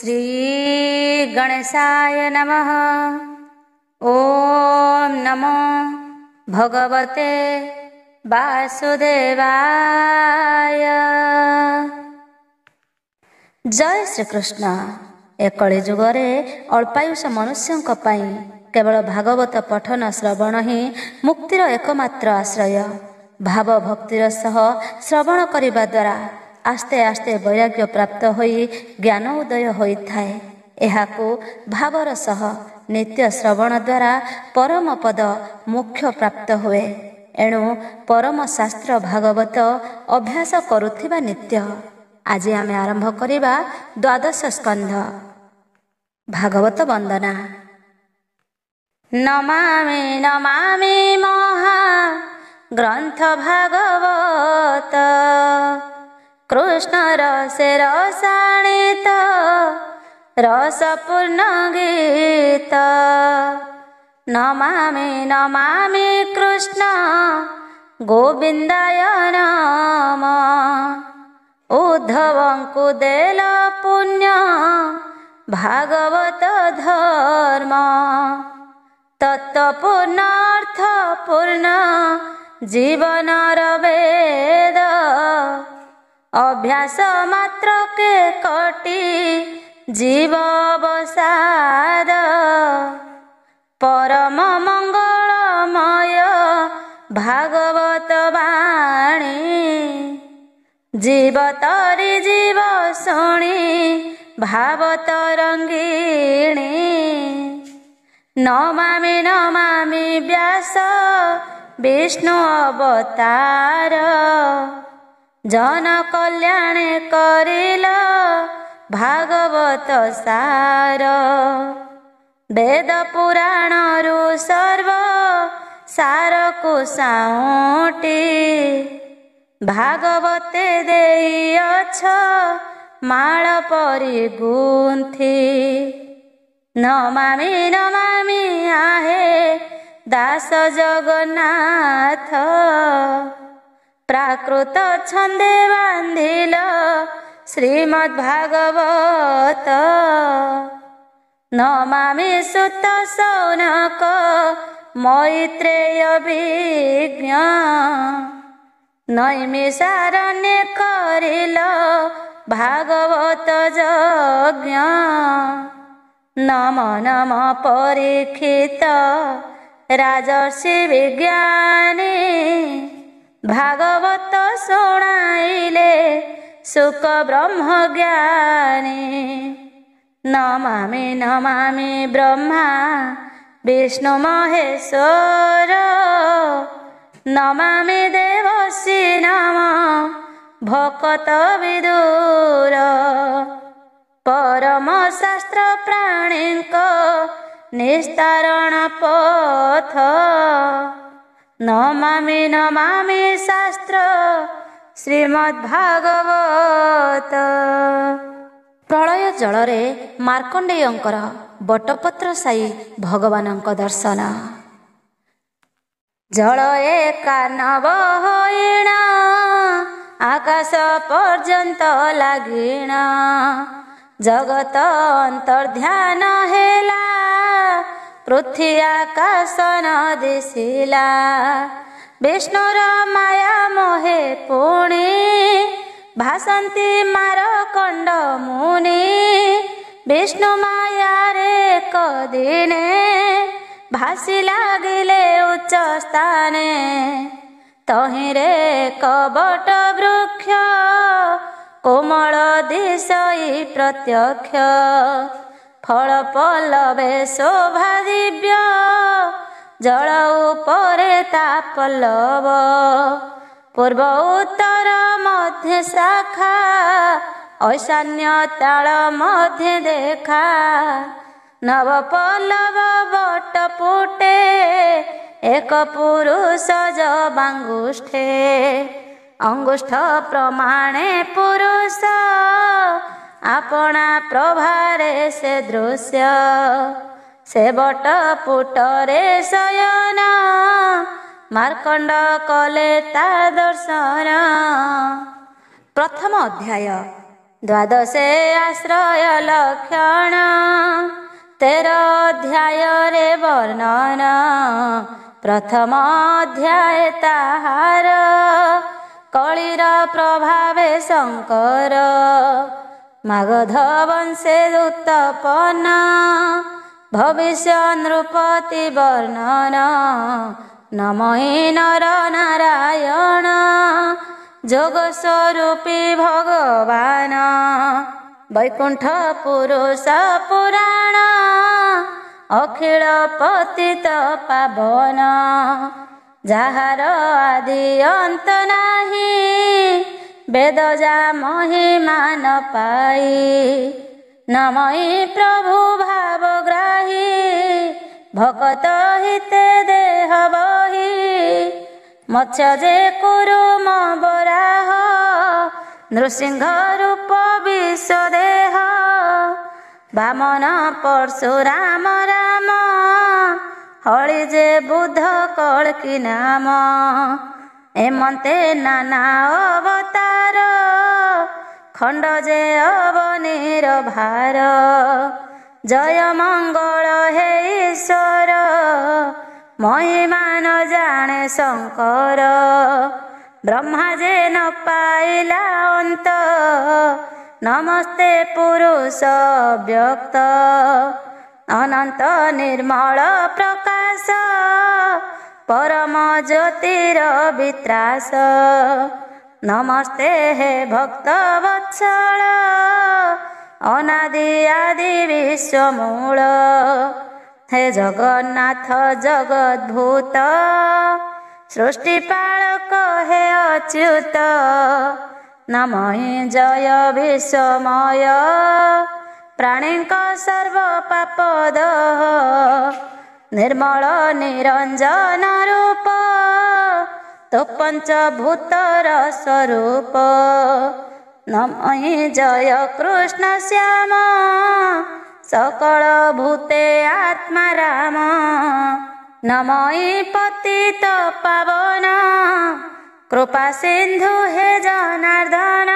श्री गणेशाय नमः। ओम नमो भगवते वासुदेवाय। जय श्री कृष्ण। ए कଳି जुगरे अल्पायुष मनुष्यों पाई केवल भागवत पठन श्रवण ही मुक्तिर एकमात्र आश्रय। भाव भक्तिर सह श्रवण करिबा द्वारा आस्ते आस्ते वैराग्य प्राप्त होई ज्ञान उदय होइथाए। एहाकु भावर सह नित्य श्रवण द्वारा परम पद मोक्ष प्राप्त हुए। एणु परम शास्त्र भागवत अभ्यास करुथिबा नित्य। आज आमे आरंभ करिबा द्वादश स्कंध भागवत वंदना। नमामि नमामि महा ग्रंथ भागवत कृष्ण रसे रसायनित रसपूर्ण गीत। नमामि नमामि कृष्ण गोविंदाय नमः। उद्धवंकु देल पुण्य भागवत धर्म तत्वपूर्ण अर्थपूर्ण जीवनर वेद। अभ्यास मात्र के कटी जीव अवसाद। परम मंगलमय भागवत वाणी जीव तरी जीव शुणी भावत रंगीणी। नमामि नमामि व्यास विष्णु अवतार जन कल्याण करिल भागवत सार। वेद पुराण रु सर्व सार को साउटी भागवते देइअछ माळ परि गुंथि। नमामि नमामि आहे दास जगन्नाथ प्राकृत छंदे बांधिल श्रीमद्भागवत। नमामि सुत सौनक मैत्रेय विज्ञ नैमिषारण्य करिल भागवत यज्ञ। नम नम परीक्षित राजर्षि विज्ञानी भागवत शुणाइले सुख ब्रह्म ज्ञानी। नमामि नमामि ब्रह्मा विष्णु महेश्वर नमामि देवस्य नम भक्त विदुर। परम शास्त्र प्राणीक निस्तारण पथ नमामि नमामि शास्त्र श्रीमद्भागवत। प्रलय जलरे मार्कंडेयंकर बटपत्र साई भगवानंक दर्शन। जल एकानव होइण आकाश पर्यंत लागिण जगत अंतर्ध्यान हेला पृथ्वी आकाश न दिशिला। विष्णुर माया मोहे पुणी भासंती मारकंड मुनि। विष्णु माया रे कदिने भासी लागिले उच्च स्थाने। तहिरे कबट वृक्ष कोमल दिशई प्रत्यक्ष फल पल्लवे शोभा दिव्य जल उपरे ता पल्लव। पूर्व उत्तर मध्य शाखा ऐशान्य ताल मध्य देखा। नव पल्लव बट पुटे एक पुरुष जबांगुष्ठे। अंगुष्ठ प्रमाणे पुरुष आपना प्रभारे से दृश्य। से बट पुटरे शयन मार्कंड कले ता दर्शन। प्रथम अध्याय ଦ୍ୱାଦଶେ ଆଶ୍ରୟ ଲକ୍ଷଣ 13 ଅଧ୍ୟାୟରେ ବର୍ଣ୍ଣନ। ପ୍ରଥମ ଅଧ୍ୟାୟ ତାହାର କଳିର ପ୍ରଭାବେ ଶଙ୍କର। ମାଗଧ ବଂଶେ ଉତ୍ପନ୍ନ ଭବିଷ୍ୟ ନୃପତି ବର୍ଣ୍ଣନ। ନମଇ ନର ନାରାୟଣ ଯୋଗ ସ୍ୱରୂପୀ ଭଗବାନ। ବୈକୁଣ୍ଠ ପୁରୁଷ ପୁରାଣ ଅଖିଳ ପତିତ ପାବନ। ଯାହାର ଆଦି ଅନ୍ତ ନାହିଁ ବେଦ ଯା ମହିମା ନ ପାଇ। ନମଇ ପ୍ରଭୁ ଭାବଗ୍ରାହୀ ଭକତ ହିତେ ଦେହ ବହି। ମତ୍ସ୍ୟ ଯେ କୁରୁମ ବରାହ ନୃସିଂହ ରୂପ ବିଶ୍ୱଦେହ। ବାମନ ପରଶୁରାମ ରାମ ହଳି ଯେ ବୁଧ କଳ୍କି ନାମ। ଏମନ୍ତେ ନାନା ଅବତାର ଖଣ୍ଡ ଯେ ଅବନୀର ଭାର। ଜୟ ମଙ୍ଗଳ ହେ ଈଶ୍ୱର ମହିମା ନ ଜାଣେ ଶଙ୍କର। ବ୍ରହ୍ମା ଯେ ନ ପାଇଲା ଅନ୍ତ ନମସ୍ତେ ପୁରୁଷ ବ୍ୟକ୍ତ। ଅନନ୍ତ ନିର୍ମଳ ପ୍ରକାଶ ପରମ ଜ୍ୟୋତିର ବିତ୍ରାସ। ନମସ୍ତେ ହେ ଭକ୍ତ ବତ୍ସଳ ଅନାଦି ଆଦି ବିଶ୍ୱମୂଳ। ହେ ଜଗନ୍ନାଥ ଜଗଦ୍ଭୂତ ସୃଷ୍ଟିପାଳକ ହେ ଅଚ୍ୟୁତ। ନମଃ ଜୟ ବିଶ୍ୱମୟ ପ୍ରାଣୀଙ୍କ ସର୍ବ ପାପଦ। ନିର୍ମଳ ନିରଞ୍ଜନ ରୂପ ତୋ ପଞ୍ଚଭୂତର ସ୍ୱରୂପ। ନମଃ ଜୟ କୃଷ୍ଣ ଶ୍ୟାମ ସକଳ ଭୂତେ ଆତ୍ମା ରାମ। ନମଃ ପତିତ ପାବନ କୃପା ସିନ୍ଧୁ ହେ ଜନାର୍ଦ୍ଦନ।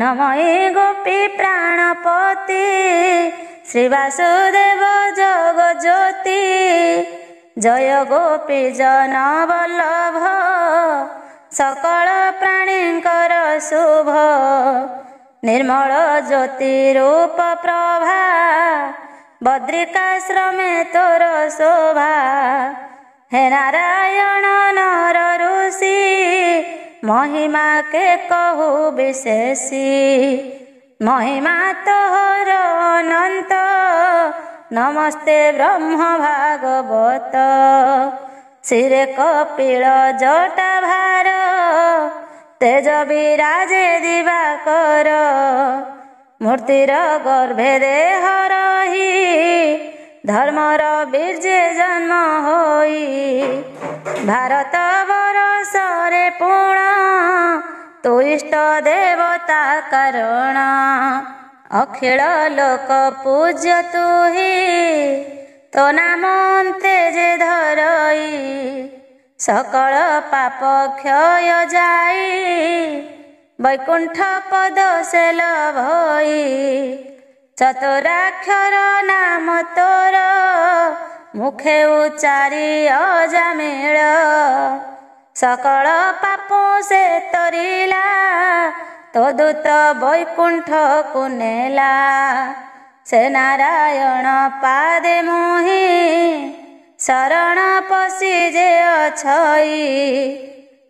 ନମଃ ଗୋପୀ ପ୍ରାଣପତି ଶ୍ରୀ ବାସୁଦେବ ଜଗଜ୍ୟୋତି। ଜୟ ଗୋପୀ ଜନ ବଲ୍ଲଭ ସକଳ ପ୍ରାଣୀଙ୍କର ଶୁଭ। ନିର୍ମଳ ଜ୍ୟୋତି ରୂପ ପ୍ରଭା ବଦ୍ରିକାଶ୍ରମେ ତୋର ଶୋଭା। ହେ ନାରାୟଣ ନର ଋଷି ମହିମା କେ କହୁ ବିଶେଷୀ। ମହିମା ତୋହର ଅନନ୍ତ ନମସ୍ତେ ବ୍ରହ୍ମ ଭାଗବତ। ଶିରେ କପିଳ ଜଟା ଭାର ତେଜ ବିରାଜେ ଦିବାକର। ମୂର୍ତ୍ତିର ଗର୍ଭେ ଦେହ ରହି ଧର୍ମର ବୀର୍ଯ୍ୟ ଜନ୍ମ ହୋଇ। ଭାରତ ବରଷରେ ପୁଣ ତୁ ଇଷ୍ଟ ଦେବତା କାରଣ। ଅଖିଳ ଲୋକ ପୂଜ୍ୟ ତୁହି ତୋ ନାମ ଅନ୍ତେ ଯେ ଧରଇ। ସକଳ ପାପ କ୍ଷୟ ଯାଇ ବୈକୁଣ୍ଠ ପଦ ସେ ଲଭଇ। ଚତୁରାକ୍ଷର ନାମ ତୋର ମୁଖେ ଉଚାରି ଅଜାମିଳ। ସକଳ ପାପ ସେ ତରିଲା ତୋ ଦୂତ ବୈକୁଣ୍ଠକୁ ନେଲା। ସେ ନାରାୟଣ ପାଦେ ମୁହିଁ ଶରଣ ପଶି ଯେ ଅଛଇ।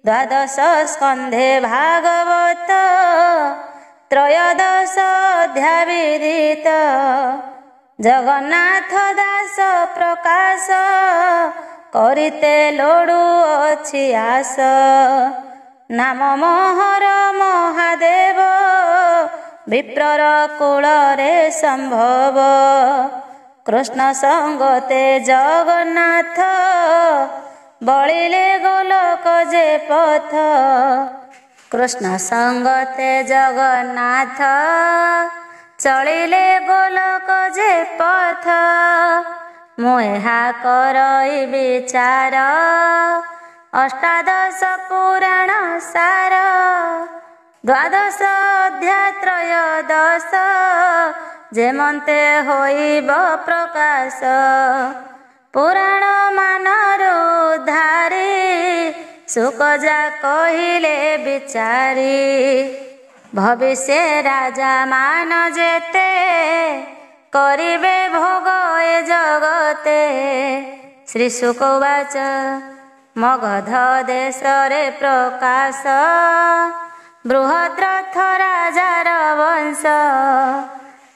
ଦ୍ୱାଦଶ ସ୍କନ୍ଧେ ଭାଗବତ ତ୍ରୟୋଦଶ ଅଧ୍ୟାୟ ବିଦିତ। ଜଗନ୍ନାଥ ଦାସ ପ୍ରକାଶ କରିତେ ଲୋଡୁ ଅଛି ଆସ। ନାମ ମୋହର ମହାଦେବ ବିପ୍ରର କୂଳରେ ସମ୍ଭବ। କୃଷ୍ଣ ସଙ୍ଗତେ ଜଗନ୍ନାଥ ବଳିଲେ ଗୋଲକ ଯେ ପଥ। କୃଷ୍ଣ ସଙ୍ଗତେ ଜଗନ୍ନାଥ ଚଳିଲେ ଗୋଲକ ଯେ ପଥ। ମୁଁ ଏହା କରଇ ବିଚାର ଅଷ୍ଟାଦଶ ପୁରାଣ ସାର। ଦ୍ୱାଦଶ ଅଧ୍ୟାୟ ତ୍ରୟୋଦଶ ଯେମନ୍ତେ ହୋଇବ ପ୍ରକାଶ ପୁରାଣ ମାନରୁ ଧାରି ସୁକଜା କହିଲେ ବିଚାରି ଭବିଷ୍ୟ ରାଜା ମାନ ଯେତେ କରିବେ ଭୋଗ ଏ ଜଗତେ। ଶ୍ରୀ ଶୁକବାଚ ମଗଧ ଦେଶରେ ପ୍ରକାଶ ବୃହଦ୍ରଥ ରାଜାର ବଂଶ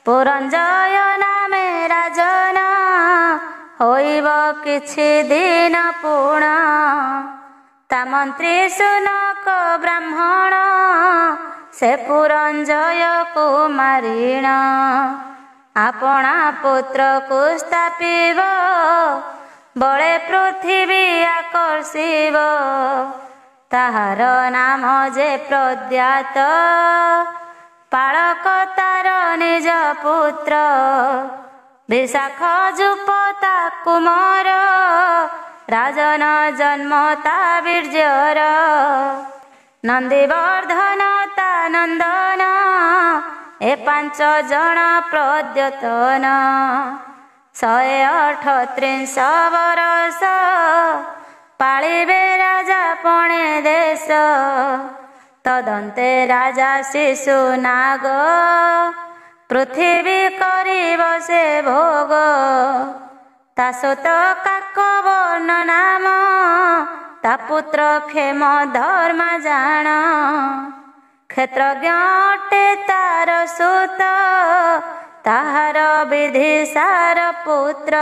ପୁରଞ୍ଜୟ ନାମେ ରାଜନ ହୋଇବ କିଛି ଦିନ ପୁଣ ତା ମନ୍ତ୍ରୀ ସୁନକ ବ୍ରାହ୍ମଣ ସେ ପୁରଞ୍ଜୟ କୁମାରୀଣ ଆପଣା ପୁତ୍ରକୁ ସ୍ଥାପିବ ବଳେ ପୃଥିବୀ ଆକର୍ଷିବ ତାହାର ନାମ ଯେ ପ୍ରଦ୍ୟାତ ପାଳକ ତାର ନିଜ ପୁତ୍ର ବିଶାଖ ଯୁପତା କୁମାର ରାଜନ ଜନ୍ମ ତା ବୀର୍ଯ୍ୟର ନନ୍ଦିବର୍ଦ୍ଧନ ତା ନନ୍ଦନ ଏ 5 ଜଣ ପ୍ରଦ୍ୟତନ 138 ବରଷ ପାଳିବେ ରାଜା ପଣେ ଦେଶ ତଦନ୍ତେ ରାଜା ଶିଶୁ ନାଗ ପୃଥିବୀ କରିବ ସେ ଭୋଗ ତା ସୁତ କାକବର୍ଣ୍ଣ ନାମ ତା ପୁତ୍ର କ୍ଷେମ ଧର୍ମା ଜାଣ କ୍ଷେତ୍ରଜ୍ଞ ଅଟେ ତାର ସୁତ ତାହାର ବିଧିସାର ପୁତ୍ର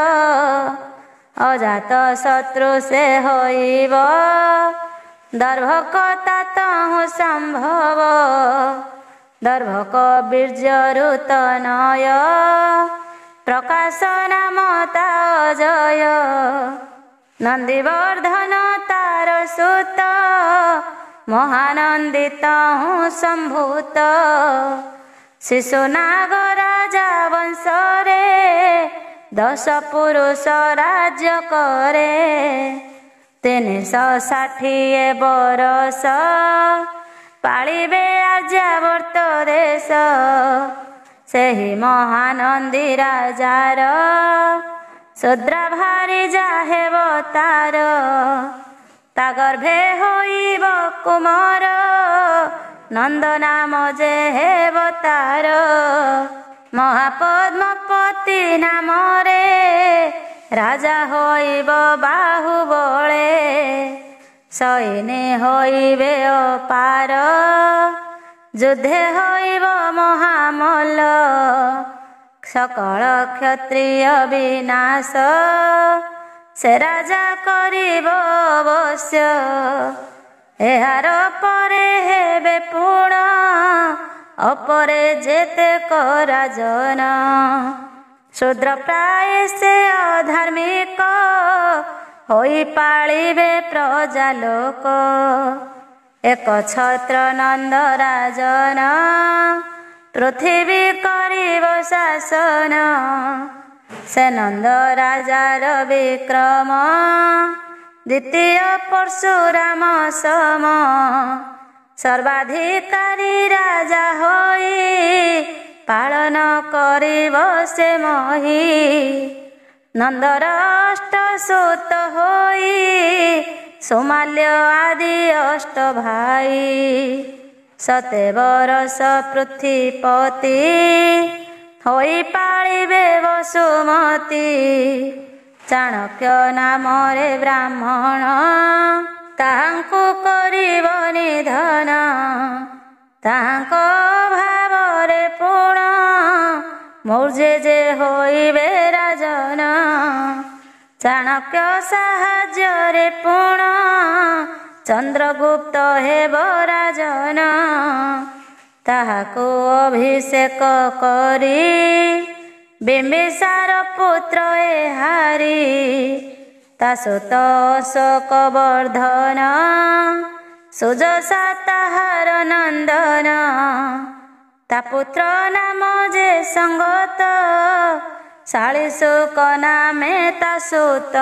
ଅଜାତ ଶତ୍ରୁ ସେ ହୋଇବ ଦର୍ଭକ ତା ତହୁଁ ସମ୍ଭବ ଦର୍ଭକ ବୀର୍ଯ୍ୟରୁ ତନୟ ପ୍ରକାଶ ନାମ ତା ଅଜୟ ନନ୍ଦିବର୍ଦ୍ଧନ ତାର ସୁତ ମହାନନ୍ଦିତ ସମ୍ଭୂତ ଶିଶୁନାଗ ରାଜା ବଂଶରେ 10 ପୁରୁଷ ରାଜ୍ୟ କରେ 360 ବରଷ ପାଳିବେ ଆର୍ଯ୍ୟାବର୍ତ୍ତ ଦେଶ ସେହି ମହାନନ୍ଦୀ ରାଜାର ଶୂଦ୍ରା ଭାରି ଯାହେବ ତାର ତା ଗର୍ଭେ ହୋଇବ କୁମାର ନନ୍ଦ ନାମ ଯେ ହେବ ତାର ମହାପଦ୍ମପତି ନାମରେ ରାଜା ହୋଇବ ବାହୁବଳେ ସୈନ୍ୟ ହୋଇବେ ଅପାର ଯୁଦ୍ଧେ ହୋଇବ ମହାମଲ୍ଲ ସକଳ କ୍ଷତ୍ରିୟ ବିନାଶ ସେ ରାଜା କରିବ ଅବଶ୍ୟ ଏହାର ପରେ ହେବେ ପୁଣ ଅପରେ ଯେତେକ ରାଜନ ଶୂଦ୍ର ପ୍ରାୟ ସେ ଅଧାର୍ମିକ ହୋଇ ପାଳିବେ ପ୍ରଜା ଲୋକ ଏକ ଛତ୍ର ନନ୍ଦ ରାଜନ ପୃଥିବୀ କରିବ ଶାସନ ସେ ନନ୍ଦ ରାଜାର ବିକ୍ରମ ଦ୍ୱିତୀୟ ପରଶୁରାମ ସମ ସର୍ବାଧିକାରୀ ରାଜା ହୋଇ ପାଳନ କରିବ ସେ ମହି ନନ୍ଦର ଅଷ୍ଟସୂତ ହୋଇ ସୋମାଲ୍ୟ ଆଦି ଅଷ୍ଟ ଭାଇ 7 ବରଷ ପୃଥ୍ୱୀପତି ହୋଇ ପାଳିବେ ବସୁମତୀ ଚାଣକ୍ୟ ନାମରେ ବ୍ରାହ୍ମଣ ତାହାଙ୍କୁ କରିବ ନିଧନ ତାହାଙ୍କ ଭାବରେ ପୁଣ ମୌର୍ଯ୍ୟ ଯେ ହୋଇବେ ରାଜନ ଚାଣକ୍ୟ ସାହାଯ୍ୟରେ ପୁଣ ଚନ୍ଦ୍ରଗୁପ୍ତ ହେବ ରାଜନ ତାହାକୁ ଅଭିଷେକ କରି ବିମ୍ବିସାର ପୁତ୍ର ଏହାରି ତା ସୁତ ଅଶୋକ ବର୍ଦ୍ଧନ ସୁଯଶା ତାହାର ନନ୍ଦନ ତା ପୁତ୍ର ନାମ ଯେ ସଙ୍ଗତ ଶାଳିଶୁକ ନାମେ ତା ସୁତ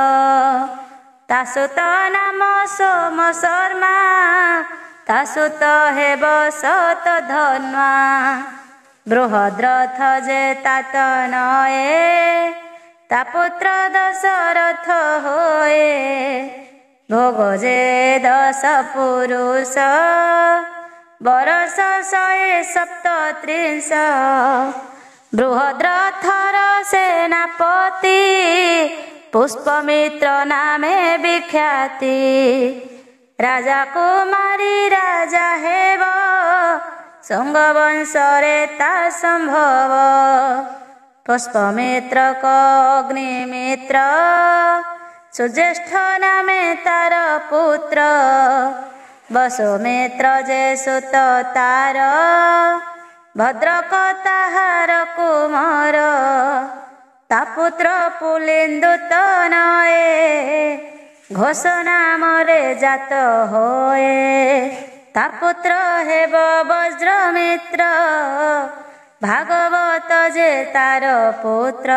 ନାମ ସୋମ ଶର୍ମା ତା ସୁତ ହେବ ସତ ଧନ୍ୱା। ବୃହଦ୍ରଥ ଯେ ତାତ ନଏ ତା ପୁତ୍ର ଦଶରଥ ହୋଏ। ଭୋଗ ଯେ 10 ପୁରୁଷ ବରଷ 137। ବୃହଦ୍ରଥର ସେନାପତି ପୁଷ୍ପମିତ୍ର ନାମେ ବିଖ୍ୟାତି। ରାଜା କୁମାରୀ ରାଜା ହେବ ଶୁଙ୍ଗ ବଂଶରେ ତା ସମ୍ଭବ। ପୁଷ୍ପମିତ୍ରକ ଅଗ୍ନିମିତ୍ର ସୁଜ୍ୟେଷ୍ଠ ନାମେ ତାର ପୁତ୍ର। ବସୁମିତ୍ର ଯେ ସୁତ ତାର ଭଦ୍ରକ ତାହାର କୁମାର। ତା ପୁତ୍ର ପୁଲିନ୍ଦୁ ତନଏ ଘୋଷ ନାମରେ ଜାତ ହୋଏ। ତା ପୁତ୍ର ହେବ ବଜ୍ରମିତ୍ର ଭାଗବତ ଯେ ତାର ପୁତ୍ର।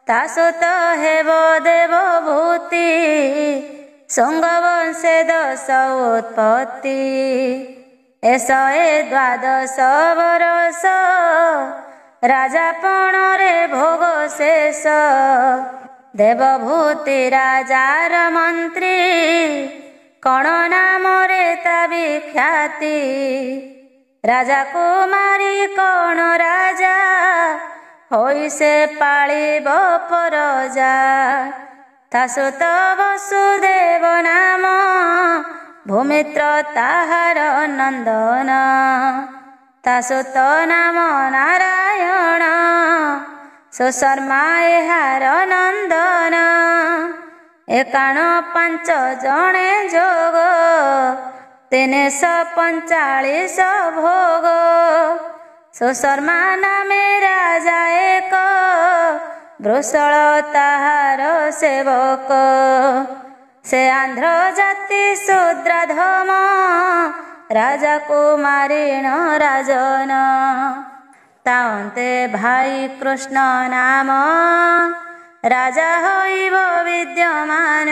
ତା ସୁତ ହେବ ଦେବଭୂତି ଶୁଙ୍ଗ ବଂଶେ 10 ଉତ୍ପତ୍ତି। ଏସ 12 ବରଷ ରାଜାପଣରେ ଭୋଗ ଶେଷ। ଦେବଭୂତି ରାଜାର ମନ୍ତ୍ରୀ କଣ ନାମରେ ତା ବିଖ୍ୟାତି। ରାଜା କୁମାରୀ କଣ ରାଜା ହୋଇ ସେ ପାଳିବ ପରଜା। ତା ସୁତ ବସୁଦେବ ନାମ ଭୂମିତ୍ର ତାହାର ନନ୍ଦନ। ତା ସୁତ ନାମ ନାରାୟଣ ସୁଶର୍ମା ଏହାର ନନ୍ଦନ। 51 ଜଣେ ଯୋଗ 345 ଭୋଗ। ସୁଶର୍ମା ନାମେ ରାଜା ଏକ ବୃଷଳ ତାହାର ସେବକ। ସେ ଆନ୍ଧ୍ର ଜାତି ଶୂଦ୍ରାଧମ ରାଜା କୁମାରୀଣ ରାଜନ। ତା ଅନ୍ତେ ଭାଇ କୃଷ୍ଣ ନାମ ରାଜା ହୋଇବ ବିଦ୍ୟମାନ।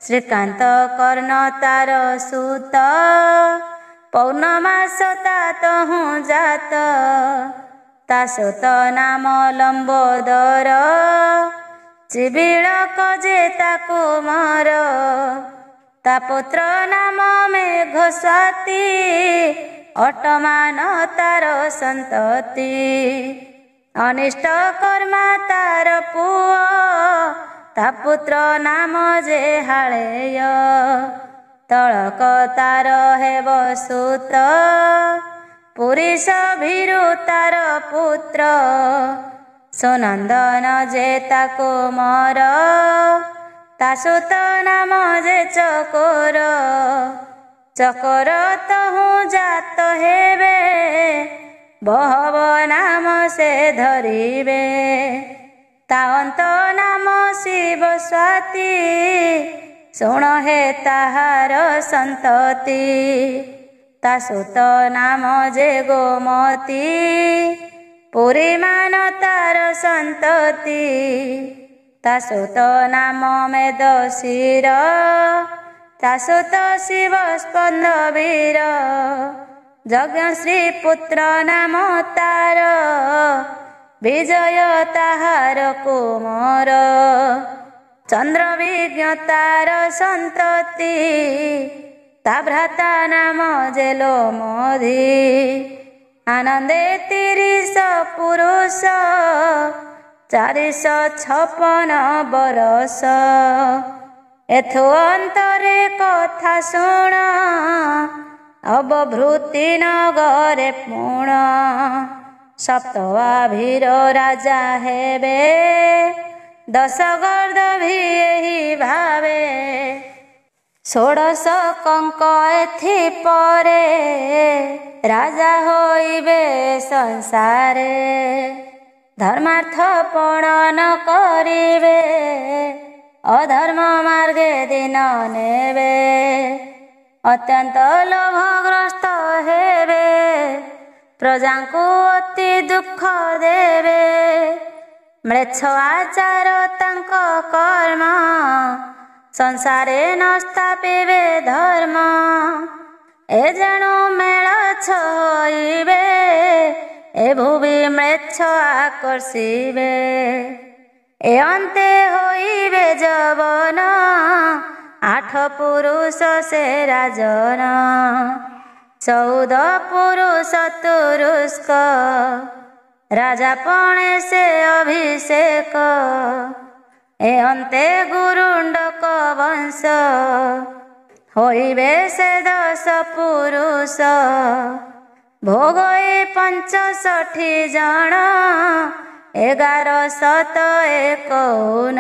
ଶ୍ରୀକାନ୍ତ କର୍ଣ୍ଣ ତାର ସୁତ ପୌର୍ଣ୍ଣମାସ ତା ତହୁଁ ଜାତ। ତା ସୁତ ନାମ ଲମ୍ବୋଦର ଚିବିଳକ ଯେ ତା କୁମାର। ତା ପୁତ୍ର ନାମ ମେଘସ୍ୱାତି ଅଟମାନ ତାର ସନ୍ତତି। ଅନିଷ୍ଟ କର୍ମା ତାର ପୁଅ ତା ପୁତ୍ର ନାମ ଯେ ହାଳେୟ। ତଳକ ତାର ହେବ ସୁତ ପୁରୀଶ ଭୀରୁ ତାର ପୁତ୍ର। ସୁନନ୍ଦନ ଯେ ତା କୁମାର ତା ସୁତ ନାମ ଯେ ଚକୋର। ଚକୋର ତହୁଁ ଜାତ ହେବେ ବହବ ନାମ ସେ ଧରିବେ। ତା ଅନ୍ତ ନାମ ଶିବସ୍ୱାତି ଶୁଣ ହେ ତାହାର ସନ୍ତତି। ତା ସୁତ ନାମ ଯେ ଗୋମତୀ ପୁରୀମାନ ତାର ସନ୍ତତି। ତା ସୁତ ନାମ ମେଦଶିର ତା ସୁତ ଶିବ ସ୍ପନ୍ଦ ବୀର। ଯଜ୍ଞଶ୍ରୀ ପୁତ୍ର ନାମ ତାର ବିଜୟ ତାହାର କୁମାର। ଚନ୍ଦ୍ରବିଜ୍ଞ ତାର ସନ୍ତତି ତା ଭ୍ରାତା ନାମ ଯେ ଲୋମଧି। ଆନନ୍ଦେ 30 ପୁରୁଷ 456 ବରଷ। ଏଥୁ ଅନ୍ତରେ କଥା ଶୁଣ ଅବଭୃତି ନଗରେ ପୁଣ। ସପ୍ତଭାବୀର ରାଜା ହେବେ 10 ଗର୍ଦ୍ଦଭୀ ଏହି ଭାବେ। 16 କଙ୍କ ଏଥି ପରେ ରାଜା ହୋଇବେ ସଂସାରେ। ଧର୍ମାର୍ଥ ପଣନ କରିବେ ଅଧର୍ମ ମାର୍ଗେ ଦିନ ନେବେ। ଅତ୍ୟନ୍ତ ଲୋଭଗ୍ରସ୍ତ ହେବେ ପ୍ରଜାଙ୍କୁ ଅତି ଦୁଃଖ ଦେବେ। ମ୍ଲେଚ୍ଛ ଆଚାର ତାଙ୍କ କର୍ମ ସଂସାରେ ନ ସ୍ଥାପିବେ ଧର୍ମ, ଏ ଜାଣୁ ମେଳ ଛଇବେ, ଏ ଭୁବି ମ୍ଲେଚ୍ଛ ଆକର୍ଷିବେ। ଏ ଅନ୍ତେ ହୋଇବେ ଯବନ, ଆଠ ପୁରୁଷ ସେ ରାଜନ। 14 ପୁରୁଷ ତୁରୁଷ୍କ, ରାଜା ପଣେ ସେ ଅଭିଷେକ। ଏ ଅନ୍ତେ ଗୁରୁଣ୍ଡକ ବଂଶ, ହୋଇବେ ସେ 10 ପୁରୁଷ। ଭୋଗ ଏ 65 ଜଣ, 1151।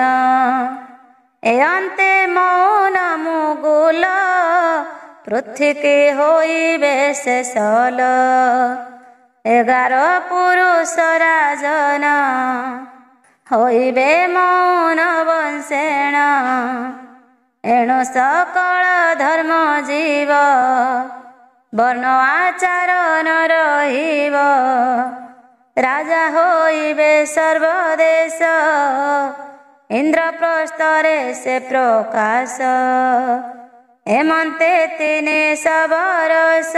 ଏ ଅନ୍ତେ ମୌନ ମୁଗୁଲ, ପୃଥିକୀ ହୋଇବେ ସେ ସଲ। 11 ପୁରୁଷ ରାଜନ, ହୋଇବେ ମୌନ ବଂଶେଣ। ଏଣୁ ସକଳ ଧର୍ମ ଜୀବ, ବର୍ଣ୍ଣ ଆଚାର ନ ରହିବ। ରାଜା ହୋଇବେ ସର୍ବଦେଶ, ଇନ୍ଦ୍ରପ୍ରସ୍ଥରେ ସେ ପ୍ରକାଶ। ଏମନ୍ତେ 300 ବରଷ,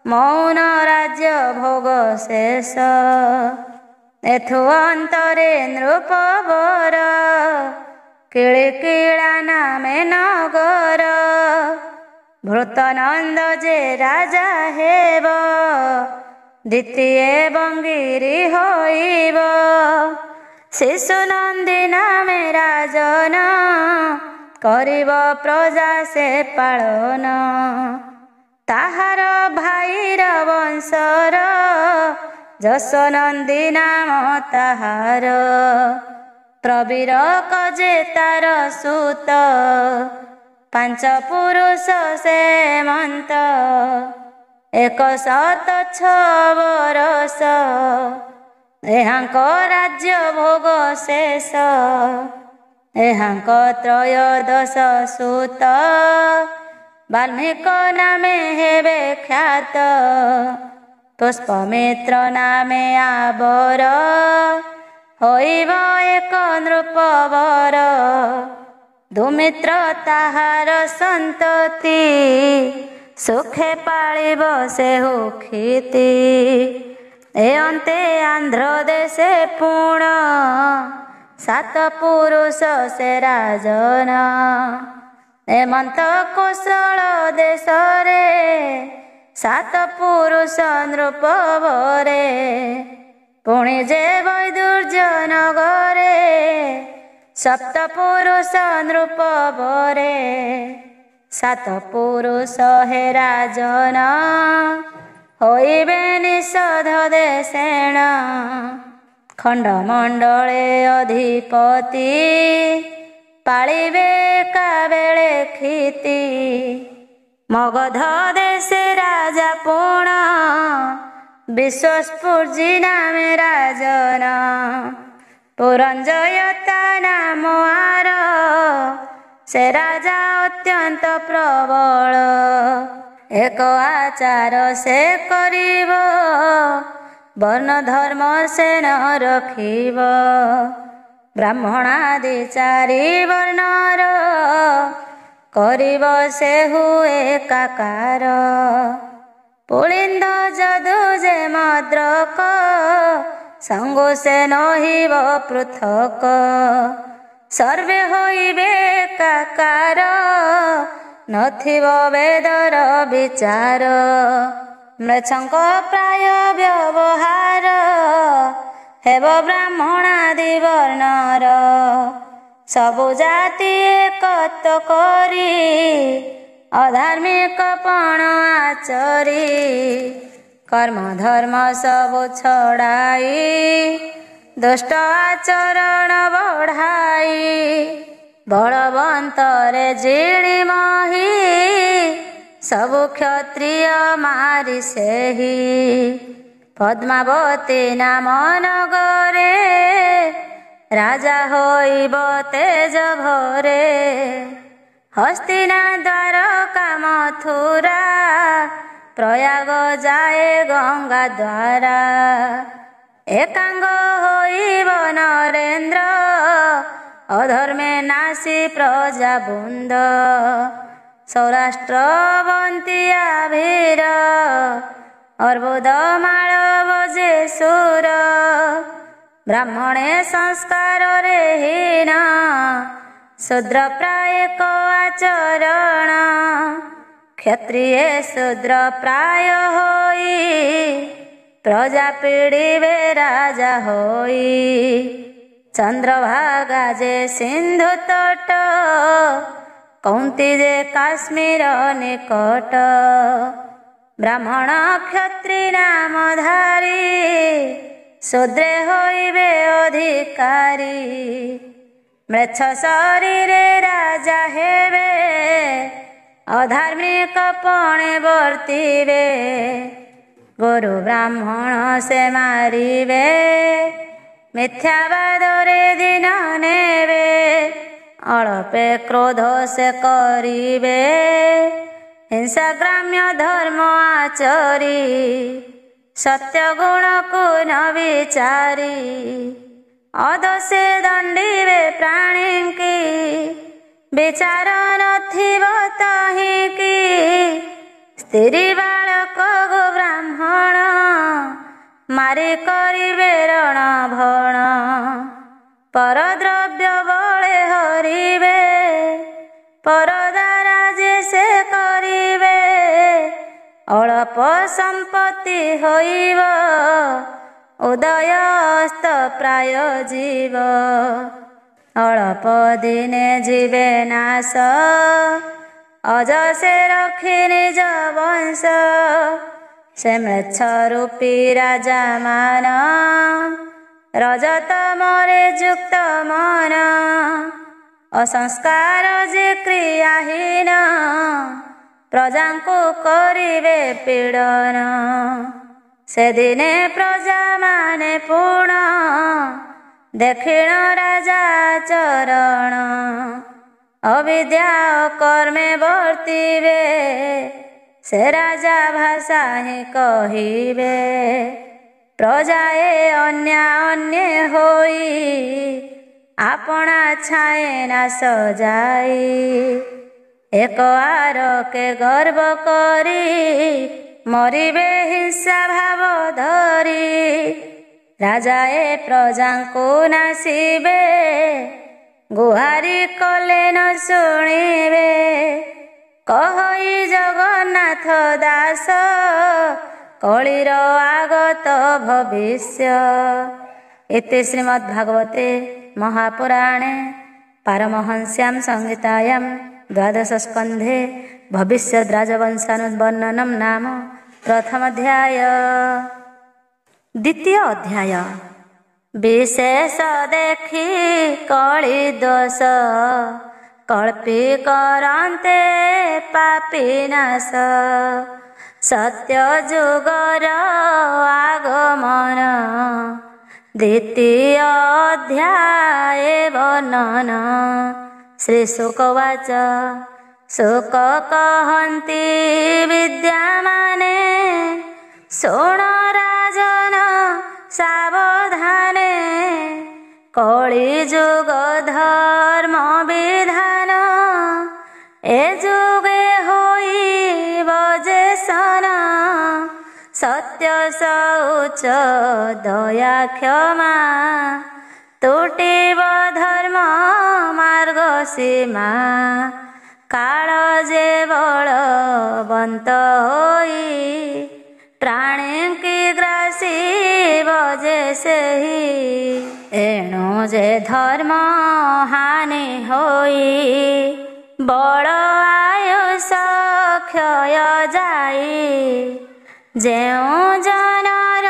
ମୌନ ରାଜ୍ୟ ଭୋଗ ଶେଷ। ଏଥୁ ଅନ୍ତରେ ନୃପବର, କିଳିକିଳା ନାମେ ନଗର। ଭୃତନନ୍ଦ ଯେ ରାଜା ହେବ, ଦ୍ୱିତୀୟ ବଙ୍ଗିରି ହୋଇବ। ଶିଶୁନନ୍ଦୀ ନାମେ ରାଜନ, କରିବ ପ୍ରଜା ସେ ପାଳନ। ତାହାର ଭାଇର ବଂଶର, ଯଶୋନନ୍ଦୀ ନାମ ତାହାର। ପ୍ରବୀର କଜେ ତାର ସୁତ, 5 ପୁରୁଷ ସେ ମନ୍ତ। 106 ବରଷ, ଏହାଙ୍କ ରାଜ୍ୟ ଭୋଗ ଶେଷ। ଏହାଙ୍କ 13 ସୁତ, ବାଲ୍ମୀକ ନାମେ ହେବେ ଖ୍ୟାତ। ପୁଷ୍ପମିତ୍ର ନାମେ ଆବର, ହୋଇବ 1 ନୃପବର। ଦୁମିତ୍ର ତାହାର ସନ୍ତତି, ସୁଖେ ପାଳିବ ସେ ହୁକ୍ଷିତି। ଏ ଅନ୍ତେ ଆନ୍ଧ୍ର ଦେଶେ ପୁଣ, 7 ପୁରୁଷ ସେ ରାଜନ। ଏମନ୍ତ କୋଶଳ ଦେଶରେ, 7 ପୁରୁଷ ନୃପବରେ। ପୁଣି ଯେ ବୈଦୁର୍ଯ୍ୟ ନଗରେ, 7 ପୁରୁଷ ନୃପବରେ। 7 ପୁରୁଷ ହେ ରାଜନ, ହୋଇବେ ନିଷଧ ଦେଶେଣ। ଖଣ୍ଡମଣ୍ଡଳେ ଅଧିପତି, ପାଳିବେ ଏକାବେଳେ କ୍ଷିତି। ମଗଧ ଦେଶେ ରାଜା ପୁଣ, ବିଶ୍ୱସ୍ଫୁର୍ଜି ନାମେ ରାଜନ। ପୁରଞ୍ଜୟତା ନାମ ଆର, ସେ ରାଜା ଅତ୍ୟନ୍ତ ପ୍ରବଳ। 1 ଆଚାର ସେ କରିବ, ବର୍ଣ୍ଣ ଧର୍ମ ସେ ନ ରଖିବ। ବ୍ରାହ୍ମଣାଦି 4 ବର୍ଣ୍ଣର, କରିବ ସେ ହୁଏ ଏକାକାର। ପୁଳିନ୍ଦ ଯଦୁ ଯେ ମଦ୍ରକ, ସଙ୍ଗୁ ସେ ନହିବ ପୃଥକ। ସର୍ବେ ହୋଇବେ ଏକାକାର, ନଥିବ ବେଦର ବିଚାର। ମ୍ଲେଚ୍ଛଙ୍କ ପ୍ରାୟ ବ୍ୟବହାର, ହେବ ବ୍ରାହ୍ମଣାଦି ବର୍ଣ୍ଣର। ସବୁ ଜାତି ଏକତ୍ୱ କରି, ଅଧାର୍ମିକ ପଣ ଆଚରି। କର୍ମ ଧର୍ମ ସବୁ ଛଡ଼ାଇ, ଦୁଷ୍ଟ ଆଚରଣ ବଢ଼ାଇ। ବଳବନ୍ତରେ ଜିଣି ମହି, ସବୁ କ୍ଷତ୍ରିୟ ମାରି ସେହି। ପଦ୍ମାବତୀ ନାମ ନଗରେ, ରାଜା ହୋଇବ ତେଜ ଭରେ। ହସ୍ତିନା ଦ୍ୱାରକା ମଥୁରା, ପ୍ରୟାଗ ଯାଏ ଗଙ୍ଗା ଦ୍ୱାରା। ଏକାଙ୍ଗ ହୋଇବ ନରେନ୍ଦ୍ର, ଅଧର୍ମେ ନାଶୀ ପ୍ରଜା ବୃନ୍ଦ। ସୌରାଷ୍ଟ୍ର ବନ୍ତିଆ ଭୀର ଅର୍ବୁଦ ମାଳ ବଜେ ସୁର। ବ୍ରାହ୍ମଣେ ସଂସ୍କାରରେ ହୀନ ଶୂଦ୍ର ପ୍ରାୟ ଆଚରଣ। କ୍ଷତ୍ରିୟ ଶୂଦ୍ର ପ୍ରାୟ ହୋଇ ପ୍ରଜା ପୀଡ଼ିବେ ରାଜା ହୋଇ। ଚନ୍ଦ୍ରଭାଗା ଯେ ସିନ୍ଧୁ ତଟ କୌନ୍ତି ଯେ କାଶ୍ମୀର ନିକଟ। ବ୍ରାହ୍ମଣ କ୍ଷତ୍ରି ନାମଧାରୀ ଶୂଦ୍ରେ ହୋଇବେ ଅଧିକାରୀ। ମ୍ଲେଚ୍ଛ ଶରୀରେ ରାଜା ହେବେ ଅଧାର୍ମିକ ପଣେ ବର୍ତ୍ତିବେ। ଗୁରୁ ବ୍ରାହ୍ମଣ ସେ ମାରିବେ ମିଥ୍ୟାବାଦରେ ଦିନ ନେବେ। ଅଳପେ କ୍ରୋଧ ସେ କରିବେ ହିଂସା ଗ୍ରାମ୍ୟ ଧର୍ମ ଆଚରି। ସତ୍ୟ ଗୁଣକୁ ନ ବିଚାରି ଅଦୋଷେ ଦଣ୍ଡିବେ ପ୍ରାଣୀଙ୍କି। ବିଚାର ନଥିବ ତହିଁକି ସ୍ତ୍ରୀ ବାଳକ ଗो ବ୍ରାହ୍ମଣ ମାରି କରିବେ ରଣ ଭଣ। ପରଦ୍ରବ୍ୟ ବଳେ ହରିବେ ପରଦାରା ଯେ ସେ କରିବେ। ଅଳପ ସମ୍ପତ୍ତି ହୋଇବ ଉଦୟ ଅସ୍ତ ପ୍ରାୟ ଜୀବ। ଅଳପ ଦିନେ ଯିବେ ନାଶ ଅଯସେ ରଖି ନିଜ ବଂଶ। ସେ ମ୍ଲେଚ୍ଛ ରୂପୀ ରାଜା ମାନ ରଜତ ମରେ ଯୁକ୍ତ ମନ। ଅସଂସ୍କାର ଯେ କ୍ରିୟାହୀନ ପ୍ରଜାଙ୍କୁ କରିବେ ପୀଡ଼ନ। ସେଦିନେ ପ୍ରଜାମାନେ ପୁଣ ଦେଖିଣ ରାଜା ଚରଣ। ଅବିଦ୍ୟା କର୍ମେ ବର୍ତ୍ତିବେ ସେ ରାଜା ଭାଷା ହିଁ କହିବେ। ପ୍ରଜାଏ ଅନ୍ୟାନ୍ୟ ହୋଇ ଆପଣା ଛାଏ ନାଶ ଯାଇ। ଏକ ଆରକେ ଗର୍ବ କରି ମରିବେ ହିଂସା ଭାବ ଧରି। ରାଜାଏ ପ୍ରଜାଙ୍କୁ ନାଶିବେ ଗୁହାରି କଲେ ନ ଶୁଣିବେ। କହଇ ଜଗନ୍ନାଥ ଦାସ କଳିର ଆଗତ ଭବିଷ୍ୟ। ଇତି ଶ୍ରୀମଦ୍ଭାଗବତେ ମହାପୁରାଣେ ପାରମହଂସ୍ୟାଂ ସଂହିତାୟାଂ ଦ୍ୱାଦଶ ସ୍କନ୍ଧେ ଭବିଷ୍ୟଦ୍ ରାଜବଂଶାනුବର୍ଣ୍ଣନମ୍ ନାମ ପ୍ରଥମୋଧ୍ୟାୟ। ଦ୍ୱିତୀୟ ଅଧ୍ୟାୟ। ବିଶେଷ ଦେଖି କଳି ଦୋଷ କଳ୍ପି କରନ୍ତେ ପାପୀ ନାଶ। ସତ୍ୟ ଯୁଗର ଆଗମନ ଦ୍ୱିତୀୟ ଅଧ୍ୟାୟ ବର୍ଣ୍ଣନ। ଶ୍ରୀ ଶୁକବାଚ। ଶୁକ କହନ୍ତି ବିଦ୍ୟାମାନେ ଶୁଣ ରାଜନ ସାବଧାନେ। କଳି ଯୁଗ ଧର୍ମ ବିଧାନ ଏ ଯୁগে ହୋଇବ ଯେ ସନ। ସତ୍ୟ ଶୌଚ ଦୟା କ୍ଷମା ତୁଟିବ ଧର୍ମ ମାର୍ଗ ସୀମା। କାଳ ଯେ ବଳବନ୍ତ ହୋଇ ପ୍ରାଣୀଙ୍କି ଗ୍ରାସିବ ଯେ ସେହି। ଏଣୁ ଯେ ଧର୍ମ ହାନି ହୋଇ ବଳ ଆୟୁଷ କ୍ଷୟ ଯାଇ। ଯେଉଁ ଜନର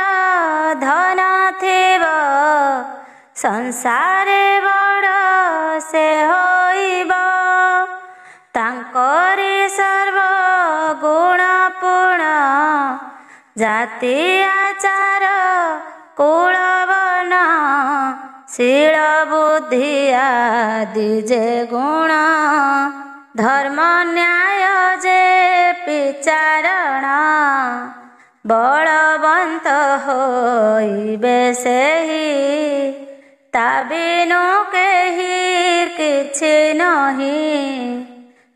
ଧନ ଥିବ ସଂସାରେ ବଡ଼ ସେ ହୋଇବ। ତାଙ୍କରି ସର୍ବ ଗୁଣ ପୁଣ ଜାତି ଆଚାର କୁଳ ବର୍ଣ୍ଣ ଶୀଳ ବୁଦ୍ଧି ଆଦି ଯେ ଗୁଣ। ଧର୍ମ ନ୍ୟାୟ ଯେ ବିଚାରଣ ବଳବନ୍ତ ହୋଇବେ ସେହି। ତା ବିନୁ କେହି କିଛି ନହିଁ।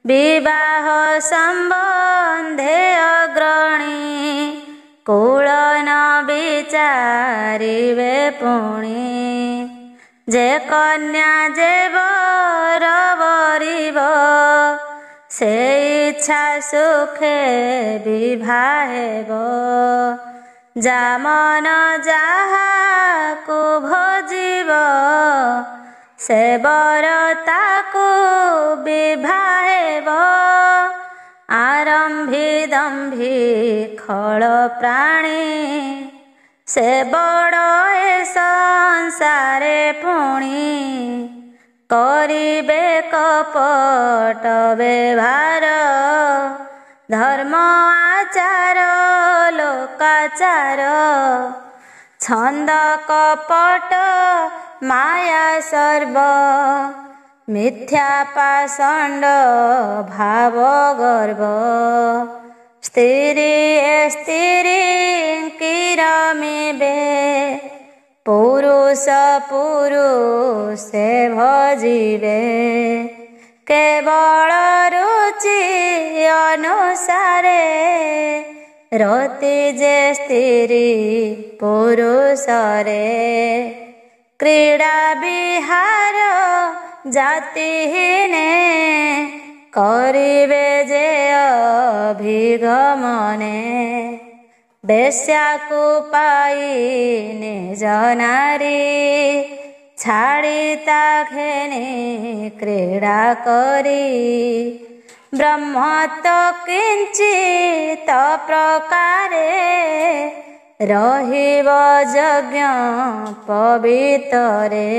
ବିବାହ ସମ୍ବନ୍ଧେ ଅଗ୍ରଣୀ କୁଳ ନ ବିଚାରିବେ ପୁଣି। ଯେ କନ୍ୟା ଯେ ବର ବରିବ ସେ ଇଚ୍ଛା ସୁଖେ ବିଭା ହେବ। ଯା ମନ ଯାହାକୁ ଭଜିବ ସେ ବର ତାକୁ ବିଭା ହେବ। ଆରମ୍ଭି ଦମ୍ଭି ଖଳ ପ୍ରାଣୀ ସେ ବଡ଼ ଏ ସଂସାରେ ପୁଣି। କରିବେ କପଟ ବ୍ୟବହାର ଧର୍ମ ଆଚାର ଲୋକାଚାର। ଛନ୍ଦ କପଟ ମାୟା ସର୍ବ ମିଥ୍ୟା ପାଷଣ୍ଡ ଭାବ ଗର୍ବ। ସ୍ତ୍ରୀ ଏ ସ୍ତ୍ରୀ କି ରମିବେ ପୁରୁଷ ପୁରୁଷେ ଭଜିବେ। କେବଳ ରୁଚି ଅନୁସାରେ ରତି ଯେ ସ୍ତ୍ରୀ ପୁରୁଷରେ। କ୍ରୀଡ଼ା ବିହାର ଜାତିହୀନେ କରିବେ ଯେ ଅଭିଗମନେ। ବେଶ୍ୟାକୁ ପାଇ ନିଜ ନାରୀ ଛାଡ଼ି ତା ଘେନି କ୍ରୀଡ଼ା କରି। ବ୍ରହ୍ମତ୍ୱ କିଞ୍ଚିତ ପ୍ରକାରେ ରହିବ ଯଜ୍ଞ ପବିତରେ।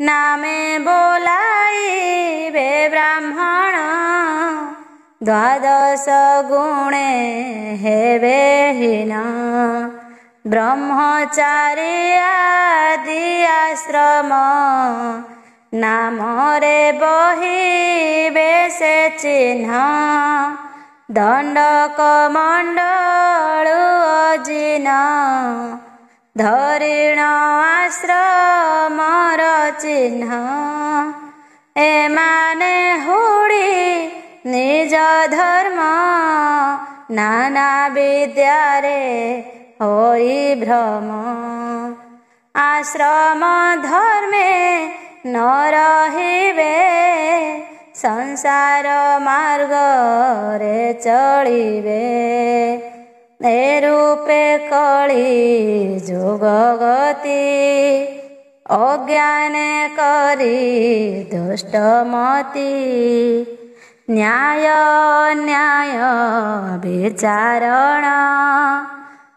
ନାମେ ବୋଲାଇବେ ବ୍ରାହ୍ମଣ ଦ୍ୱାଦଶ ଗୁଣେ ହେବେ ହୀନ। ବ୍ରହ୍ମଚାରୀ ଆଦି ଆଶ୍ରମ ନାମରେ ବହିବେ ସେ ଚିହ୍ନ। ଦଣ୍ଡକ ମଣ୍ଡଳୁ ଅଜିନ ଧରିଣ ଆଶ୍ରମର ଚିହ୍ନ। ଏମାନେ ହୁଡ଼ି ନିଜ ଧର୍ମ ନାନା ବିଦ୍ୟାରେ ହୋଇ ଭ୍ରମ। ଆଶ୍ରମ ଧର୍ମେ ନ ରହିବେ ସଂସାର ମାର୍ଗରେ ଚଳିବେ। ଏ ରୂପେ କଳି ଯୁଗ ଗତି ଅଜ୍ଞାନେ କରି ଦୁଷ୍ଟମତି। ନ୍ୟାୟ ଅନ୍ୟାୟ ବିଚାରଣ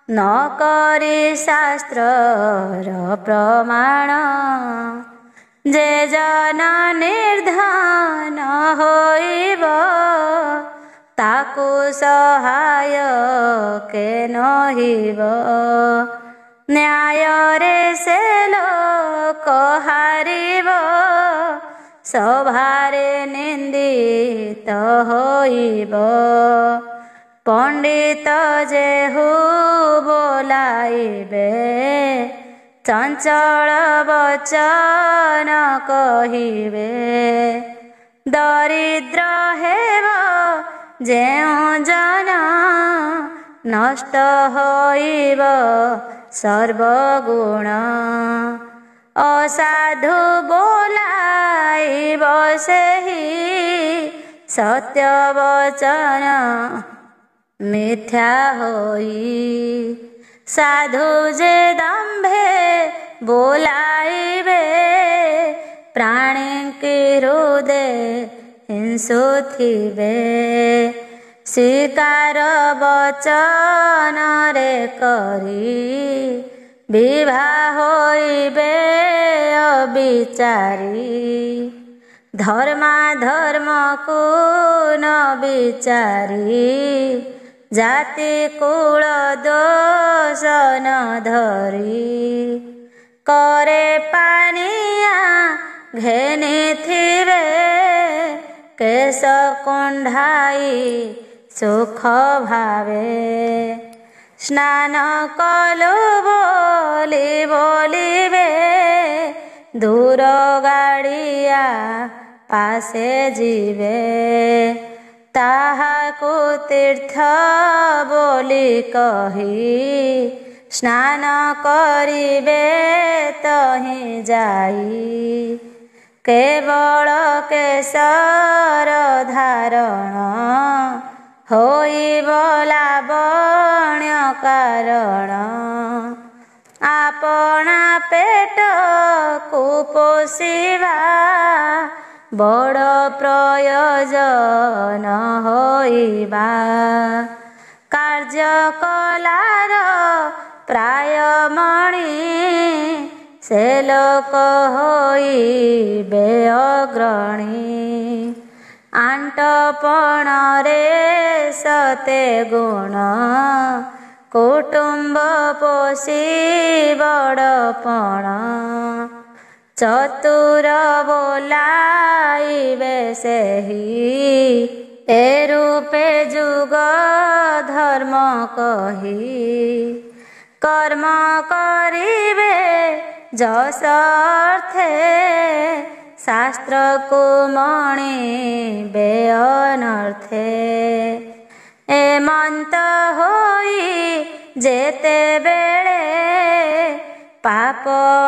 ନ କରି ଶାସ୍ତ୍ରର ପ୍ରମାଣ। ଯେ ଜନ ନିର୍ଧନ ହୋଇବ ତାକୁ ସହାୟ କେ ନହିବ। ନ୍ୟାୟରେ ସେ ଲୋକ ହାରିବ ସଭାରେ ନିନ୍ଦିତ ହୋଇବ। ପଣ୍ଡିତ ଯେହୁ ବୋଲାଇବେ ଚଞ୍ଚଳ ବଚନ କହିବେ। ଦରିଦ୍ର ହେବ ଯେଉଁ ଜନ ନଷ୍ଟ ହୋଇବ ସର୍ବଗୁଣ। ଅସାଧୁ ବୋଲାଇବ ସେହି ସତ୍ୟ ବଚନ ମିଥ୍ୟା ହୋଇ। ସାଧୁ ଯେ ଦମ୍ଭେ ବୋଲାଇବେ ପ୍ରାଣୀଙ୍କି ହୃଦେ ହିଂସୁଥିବେ। ଶିକାର ବଚନରେ କରି ବିଭା ହୋଇବେ ଅବିଚାରୀ। ଧର୍ମାଧର୍ମକୁ ନ ବିଚାରି ଜାତି କୁଳ ଦୋଷ ନ ଧରି। करे पानिया घेनिथिबे केश कुंढाई सुख भावे स्नान कलु बोली बोलिबे ଦୂର ଗାଡ଼ିଆ ପାଶେ ଯିବେ। ତାହାକୁ ତୀର୍ଥ ବୋଲି କହି ସ୍ନାନ କରିବେ ତହିଁ ଯାଇ। କେବଳ କେଶର ଧାରଣ ହୋଇବ ଲାବଣ୍ୟ କାରଣ। ଆପଣା ପେଟକୁ ପୋଷିବା ବଡ଼ ପ୍ରୟୋଜନ ହୋଇବା। କାର୍ଯ୍ୟ କଲାର ପ୍ରାୟ ମଣି ସେ ଲୋକ ହୋଇବେ ଅଗ୍ରଣୀ। ଆଣ୍ଟ ପଣରେ ସତେ ଗୁଣ କୁଟୁମ୍ବ ପୋଷି ବଡ଼ପଣ। ଚତୁର ବୋଲାଇବେ ସେହି ଏ ରୂପେ ଯୁଗ ଧର୍ମ କହି। କର୍ମ କରିବେ ଯଶ ଅର୍ଥେ ଶାସ୍ତ୍ରକୁ ମଣିବେ ଅନର୍ଥେ। ଏମନ୍ତ ହୋଇ ଯେତେବେଳେ ପାପ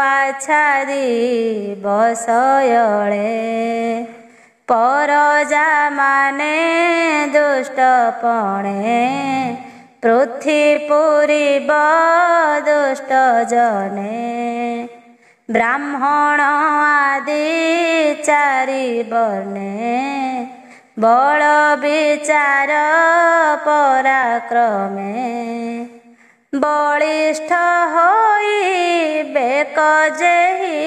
ଆଚ୍ଛାଦିବ ଶୟଳେ। ପରଜା ମାନେ ଦୁଷ୍ଟପଣେ ପୃଥ୍ୱୀ ପୂରିବ ଦୁଷ୍ଟ ଜନେ। ବ୍ରାହ୍ମଣ ଆଦି ଚାରି ବର୍ଣ୍ଣେ ବଳ ବିଚାର ପରାକ୍ରମେ। ବଳିଷ୍ଠ ହୋଇବେ ଯେହି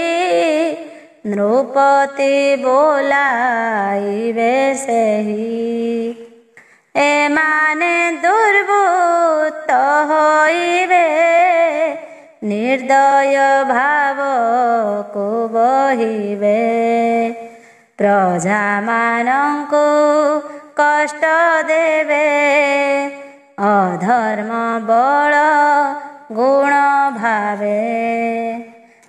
ନୃପତି ବୋଲାଇବେ ସେହି। ଏମାନେ ଦୁର୍ବୃତ୍ତ ହୋଇବେ ନିର୍ଦ୍ଦୟ ଭାବକୁ ବହିବେ। ପ୍ରଜାମାନଙ୍କୁ କଷ୍ଟ ଦେବେ ଅଧର୍ମ ବଳ ଗୁଣ ଭାବେ।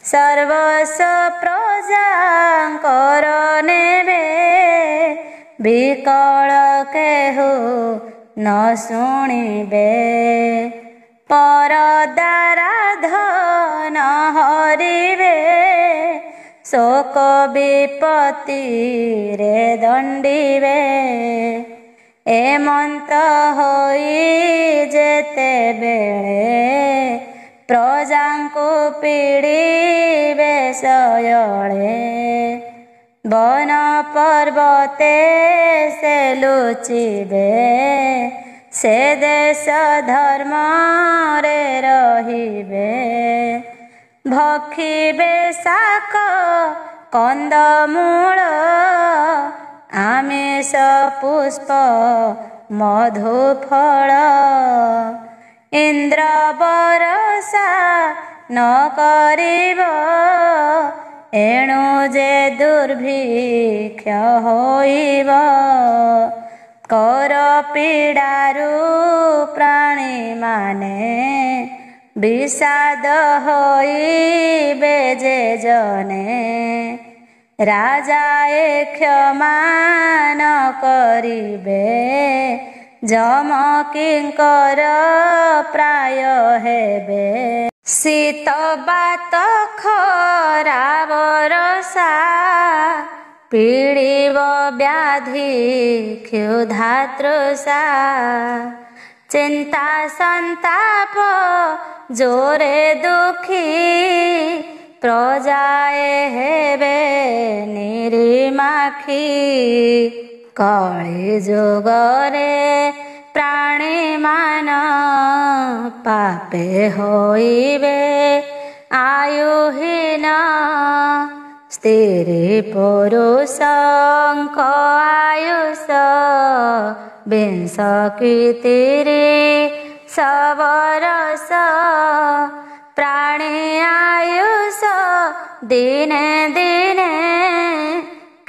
ସର୍ବସ୍ୱ ପ୍ରଜାଙ୍କର ନେବେ ବିକଳ କେହୁ ନ ଶୁଣିବେ। ପର ଦ୍ୱାରା ଧନ ହରିବେ ଶୋକ ବିପତ୍ତିରେ ଦଣ୍ଡିବେ। ଏମନ୍ତ ହୋଇ ଯେତେବେଳେ ପ୍ରଜାଙ୍କୁ ପୀଡ଼ିବେ ଶୟଳେ। ବନ ପର୍ବତେ ସେ ଲୁଚିବେ ସେ ଦେଶ ଧର୍ମରେ ରହିବେ। ଭକ୍ଷିବେ ଶାକ କନ୍ଦମୂଳ ଆମିଷ ପୁଷ୍ପ ମଧୁ ଫଳ। ଇନ୍ଦ୍ର ବରଷା ନ କରିବ ଏଣୁ ଯେ ଦୁର୍ଭିକ୍ଷ ହୋଇବ। କର ପୀଡ଼ାରୁ ପ୍ରାଣୀମାନେ ବିଷାଦ ହୋଇବେ ଯେ ଜନେ। ରାଜାଏ କ୍ଷମା ନ କରିବେ ଯମ କିଙ୍କର ପ୍ରାୟ ହେବେ। ଶୀତ ବାତ ଖରା ବରଷା ପୀଡ଼ିବ ବ୍ୟାଧି କ୍ଷୁଧା ତୃଷା। ଚିନ୍ତା ସନ୍ତାପ ଜୋରେ ଦୁଃଖୀ ପ୍ରଜାଏ ହେବେ ନିରିମାଖି। କଳି ଯୁଗରେ ପ୍ରାଣୀମାନ ପାପେ ହୋଇବେ ଆୟୁହୀନ। ସ୍ତ୍ରୀ ପୁରୁଷଙ୍କ ଆୟୁଷ ବିଂଶ କି 30 ବର୍ଷ। ପ୍ରାଣୀ ଆୟୁଷ ଦିନେ ଦିନେ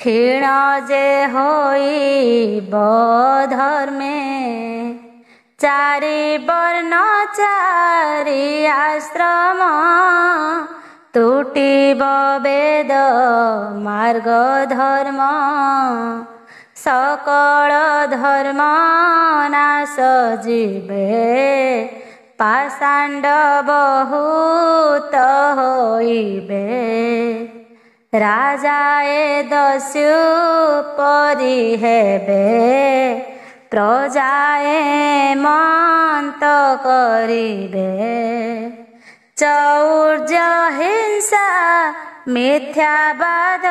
ক্ষীণ যে হইব ধর্মে, চারি বর্ণ চারি আশ্রম, ତୁଟିବ ବେଦ ମାର୍ଗ ଧର୍ମ ସକଳ ଧର୍ମ ନାଶ ଯିବେ ପାଷାଣ୍ଡ ବହୁତ ହୋଇବେ ରାଜାଏ ଦସ୍ୟୁ ପରି ହେବେ ପ୍ରଜାଏ ମନ୍ତ କରିବେ ଚୌର୍ଯ୍ୟ ହିଂସା ମିଥ୍ୟାବାଦ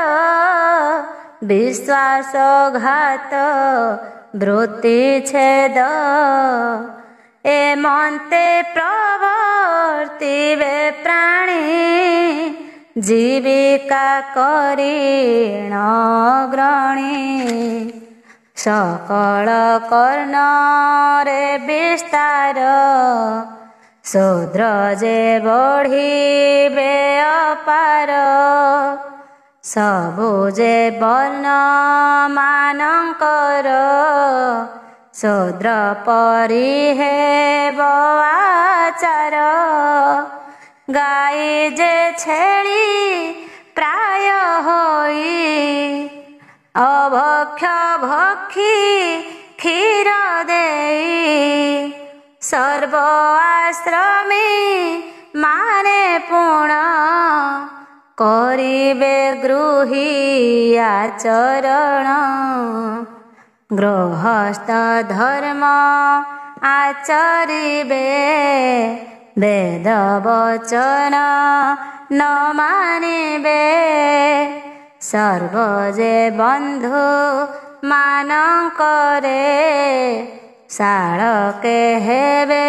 ବିଶ୍ୱାସଘାତ ବୃତ୍ତି ଛେଦ ଏମନ୍ତେ ପ୍ରବର୍ତ୍ତିବେ ପ୍ରାଣୀ ଜୀବିକା କରି ନଗ୍ରଣୀ ସକଳ କର୍ଣ୍ଣରେ ବିସ୍ତାର ଶୂଦ୍ର ଯେ ବଢ଼ିବେ ଅପାର ସବୁ ଯେ ବର୍ଣ୍ଣ ମାନଙ୍କର ଶୂଦ୍ର ପରି ହେବ ଆଚାର ଗାଈ ଯେ ଛେଳି ପ୍ରାୟ ହୋଇ ଅଭକ୍ଷ ଭକ୍ଷୀ କ୍ଷୀର ଦେଇ ସର୍ବ ଆଶ୍ରମୀ ମାନେ ପୁଣ କରିବେ ଗୃହୀ ଆଚରଣ ଗୃହସ୍ଥ ଧର୍ମ ଆଚରିବେ ବେଦ ବଚନ ନ ମାନିବେ ସର୍ବ ଯେ ବନ୍ଧୁ ମାନଙ୍କରେ ଶାଳକେ ହେବେ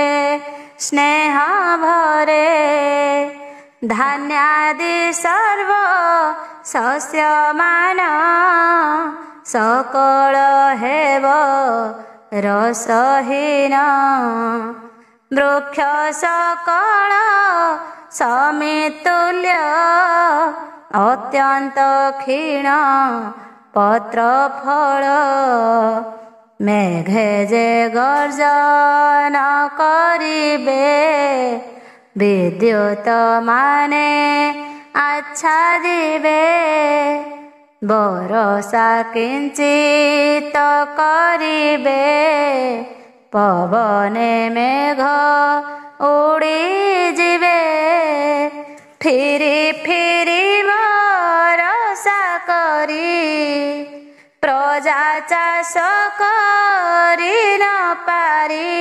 ସ୍ନେହ ଭରେ ଧାନ୍ୟାଦି ସର୍ବ ଶସ୍ୟମାନ ସକଳ ହେବ ରସହୀନ ବୃକ୍ଷ ସକଳ ସମିତୁଲ୍ୟ ଅତ୍ୟନ୍ତ କ୍ଷୀଣ ପତ୍ର ଫଳ ମେଘେ ଯେ ଗର୍ଜନ କରିବେ ବିଦ୍ୟୁତ ମାନେ ଆଚ୍ଛାଦିବେ ବରଷା କିଞ୍ଚିତ କରିବେ ପବନେ ମେଘ ଉଡ଼ିଯିବେ ଫିରି ଫିରି ବରଷା କରି ପ୍ରଜା ଚାଷ କରି ନ ପାରି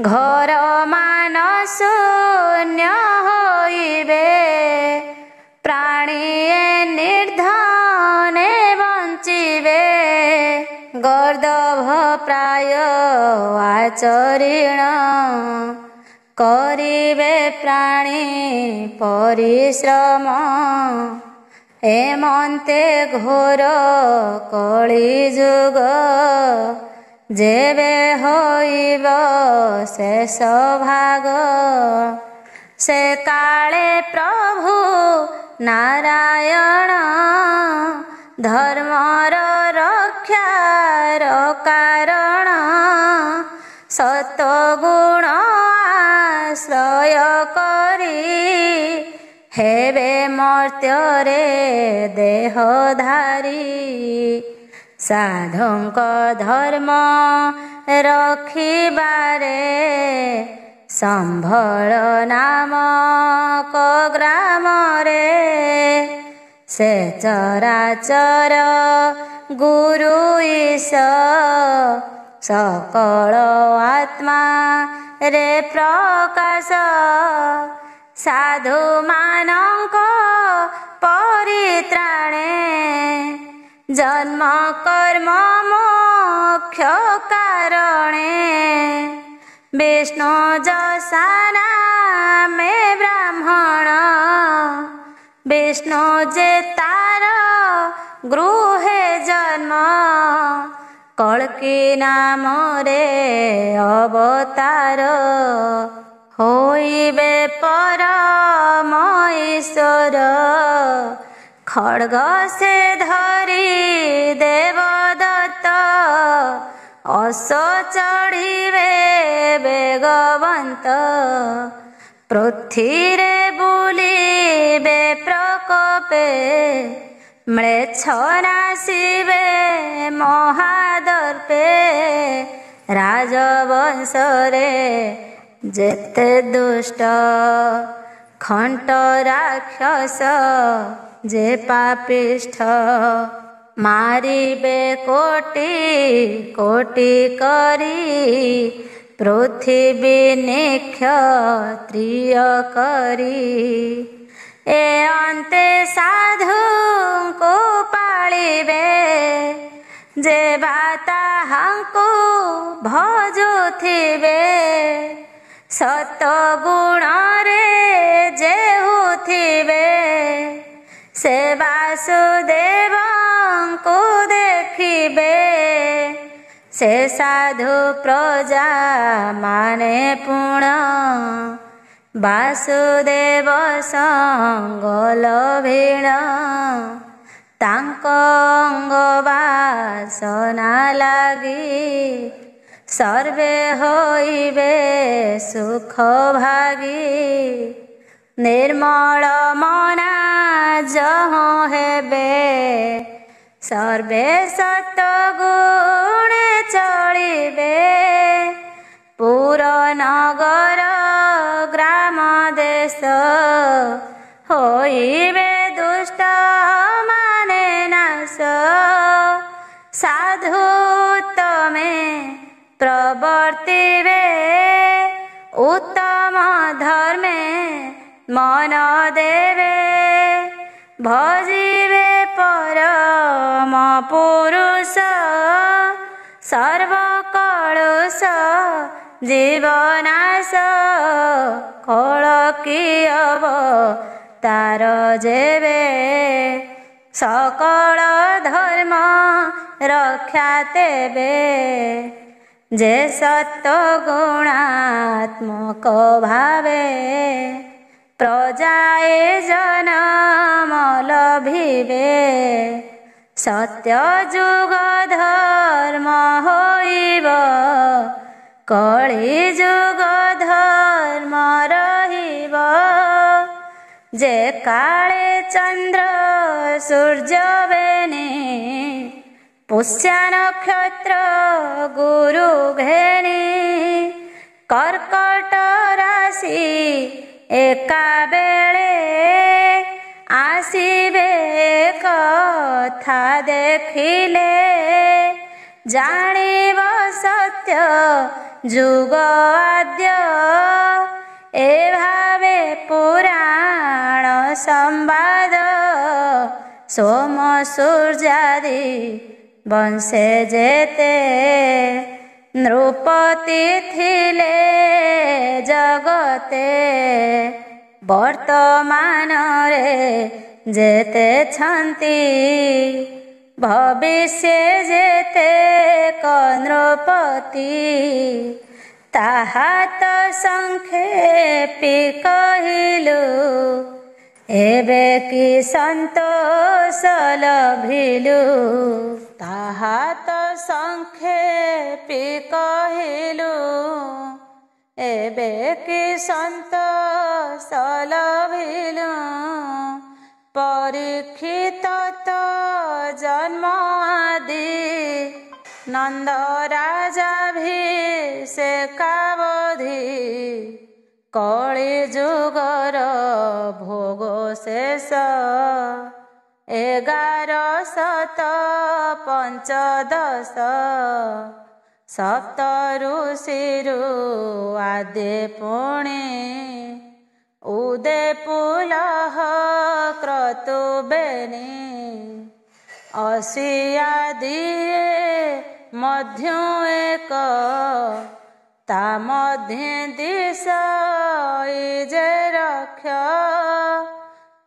ଘର ମାନ ଶୂନ୍ୟ ହୋଇବେ ପ୍ରାଣୀଏ ନିର୍ଧନେ ବଞ୍ଚିବେ ଗର୍ଦ୍ଦଭ ପ୍ରାୟ ଆଚରିଣ କରିବେ ପ୍ରାଣୀ ପରିଶ୍ରମ ଏମନ୍ତେ ଘୋର କଳି ଯୁଗ ଯେବେ ହୋଇବ ଶେଷ ଭାଗ ସେ କାଳେ ପ୍ରଭୁ ନାରାୟଣ ଧର୍ମର ରକ୍ଷାର କାରଣ ସତ୍ୱଗୁଣ ଆଶ୍ରୟ କରି ହେବେ ମର୍ତ୍ତ୍ୟରେ ଦେହଧାରୀ ସାଧୁଙ୍କ ଧର୍ମ ରଖିବାରେ ସମ୍ଭଳ ନାମକ ଗ୍ରାମରେ ସେ ଚରାଚର ଗୁରୁ ଈଶ ସକଳ ଆତ୍ମା ରେ ପ୍ରକାଶ ସାଧୁମାନଙ୍କ ପରିତ୍ରାଣେ ଜନ୍ମ କର୍ମ ମୋକ୍ଷ କାରଣେ ବିଷ୍ଣୁ ଯଶା ନାମେ ବ୍ରାହ୍ମଣ ବିଷ୍ଣୁ ଯେ ତାର ଗୃହେ ଜନ୍ମ କଳ୍କି ନାମରେ ଅବତାର ହୋଇବେ ପରମ ଈଶ୍ୱର ଖଡ୍ଗ ସେ ଧରି ଦେବଦତ୍ତ ଅଶ୍ୱ ଚଢ଼ିବେ ବେଗବନ୍ତ ପୃଥିରେ ବୁଲିବେ ପ୍ରକୋପେ, ମ୍ଳେଚ୍ଛ ନାଶିବେ ମହାଦର୍ପେ। ରାଜବଂଶରେ ଯେତେ ଦୁଷ୍ଟ, ଖଣ୍ଟ ରାକ୍ଷସ ଯେ ପାପିଷ୍ଠ। ମାରିବେ କୋଟି କୋଟି କରି, ପୃଥିବୀ ନିକ୍ଷତ୍ରିୟ କରି। ଏ ଅନ୍ତେ ସାଧୁଙ୍କୁ ପାଳିବେ, ଯେ ବା ତାହାଙ୍କୁ ଭଜୁଥିବେ। ସତ ଗୁଣରେ ଯେହୁଥିବେ, ସେ ବାସୁଦେବଙ୍କୁ ଦେଖିବେ। ସେ ସାଧୁ ପ୍ରଜା ମାନେ ପୁଣ, ବାସୁଦେବ ସଙ୍ଗ ଲଭିଣ। ତାଙ୍କ ଅଙ୍ଗ ବାସନା ଲାଗି, ସର୍ବେ ହୋଇବେ ସୁଖ ଭାଗୀ। ନିର୍ମଳ ମନା ଯହଁ ହେବେ, ସର୍ବେ ସତ ଗୁଣେ ଚଳିବେ। ପୁର ନଗର ଗ୍ରାମ ଦେଶ, ହୋଇବେ ଦୁଷ୍ଟ ମାନେ ନାଶ। ସାଧୁ ତମେ ପ୍ରବର୍ତ୍ତିବେ, ଉତ୍ତମ ଧର୍ମେ ମନ ଦେବେ। ଭଜିବେ ପରମ ପୁରୁଷ, ସର୍ବକଳୁଷ ଜୀବନାଶ। କଳକୀ ଅବତାର ଯେବେ, সকল ধর্ম রক্ষা তেবে। যে সত্য গুণাত্মক ভাবে, প্রজায়ে জনম লভিবে। সত্য যুগ ধর্ম হইব, কলি যুগ ধর্ম রহিব। যে কালে চন্দ্র সূর্য বেনি, পুষ্যা নক্ষত্র গুরু ঘেনি। কর্কট রাশি একা বেলে, আসিবে কথা দেখিলে। জানিব সত্য যুগ আদ্য, এ ভাবে পুরাণ সম্বাদ। সোম সূর্যাদি বংশে যেতে, নৃপতি থিলে জগতে। বর্তমানরে যেতে ছন্তি, ভবিষ্যে যেতে নৃপতি। তাহা ତ ସଂକ୍ଷେପି କହିଲୁ, ଏବେ କି ସନ୍ତୋଷ ଲଭିଲୁ। ତାହା ତ ସଂକ୍ଷେପି କହିଲୁ, ଏବେ କି ସନ୍ତୋଷ ଲଭିଲୁ। ପରୀକ୍ଷିତ ତ ଜନ୍ମ ଆଦି, ନନ୍ଦ ରାଜାଭିଷେକାବଧି। କଳି ଯୁଗର ଭୋଗ ଶେଷ, 1115। ସପ୍ତ ଋଷିରୁ ଆଦି ପୁଣି, ଉଦେ ପୁଲହ କ୍ରତୁ ବେନି। ଅସିଆଦିଏ ମଧ୍ୟ ଏକ, ତା ମଧ୍ୟେ ଦିଶ ଯେ ରକ୍ଷ।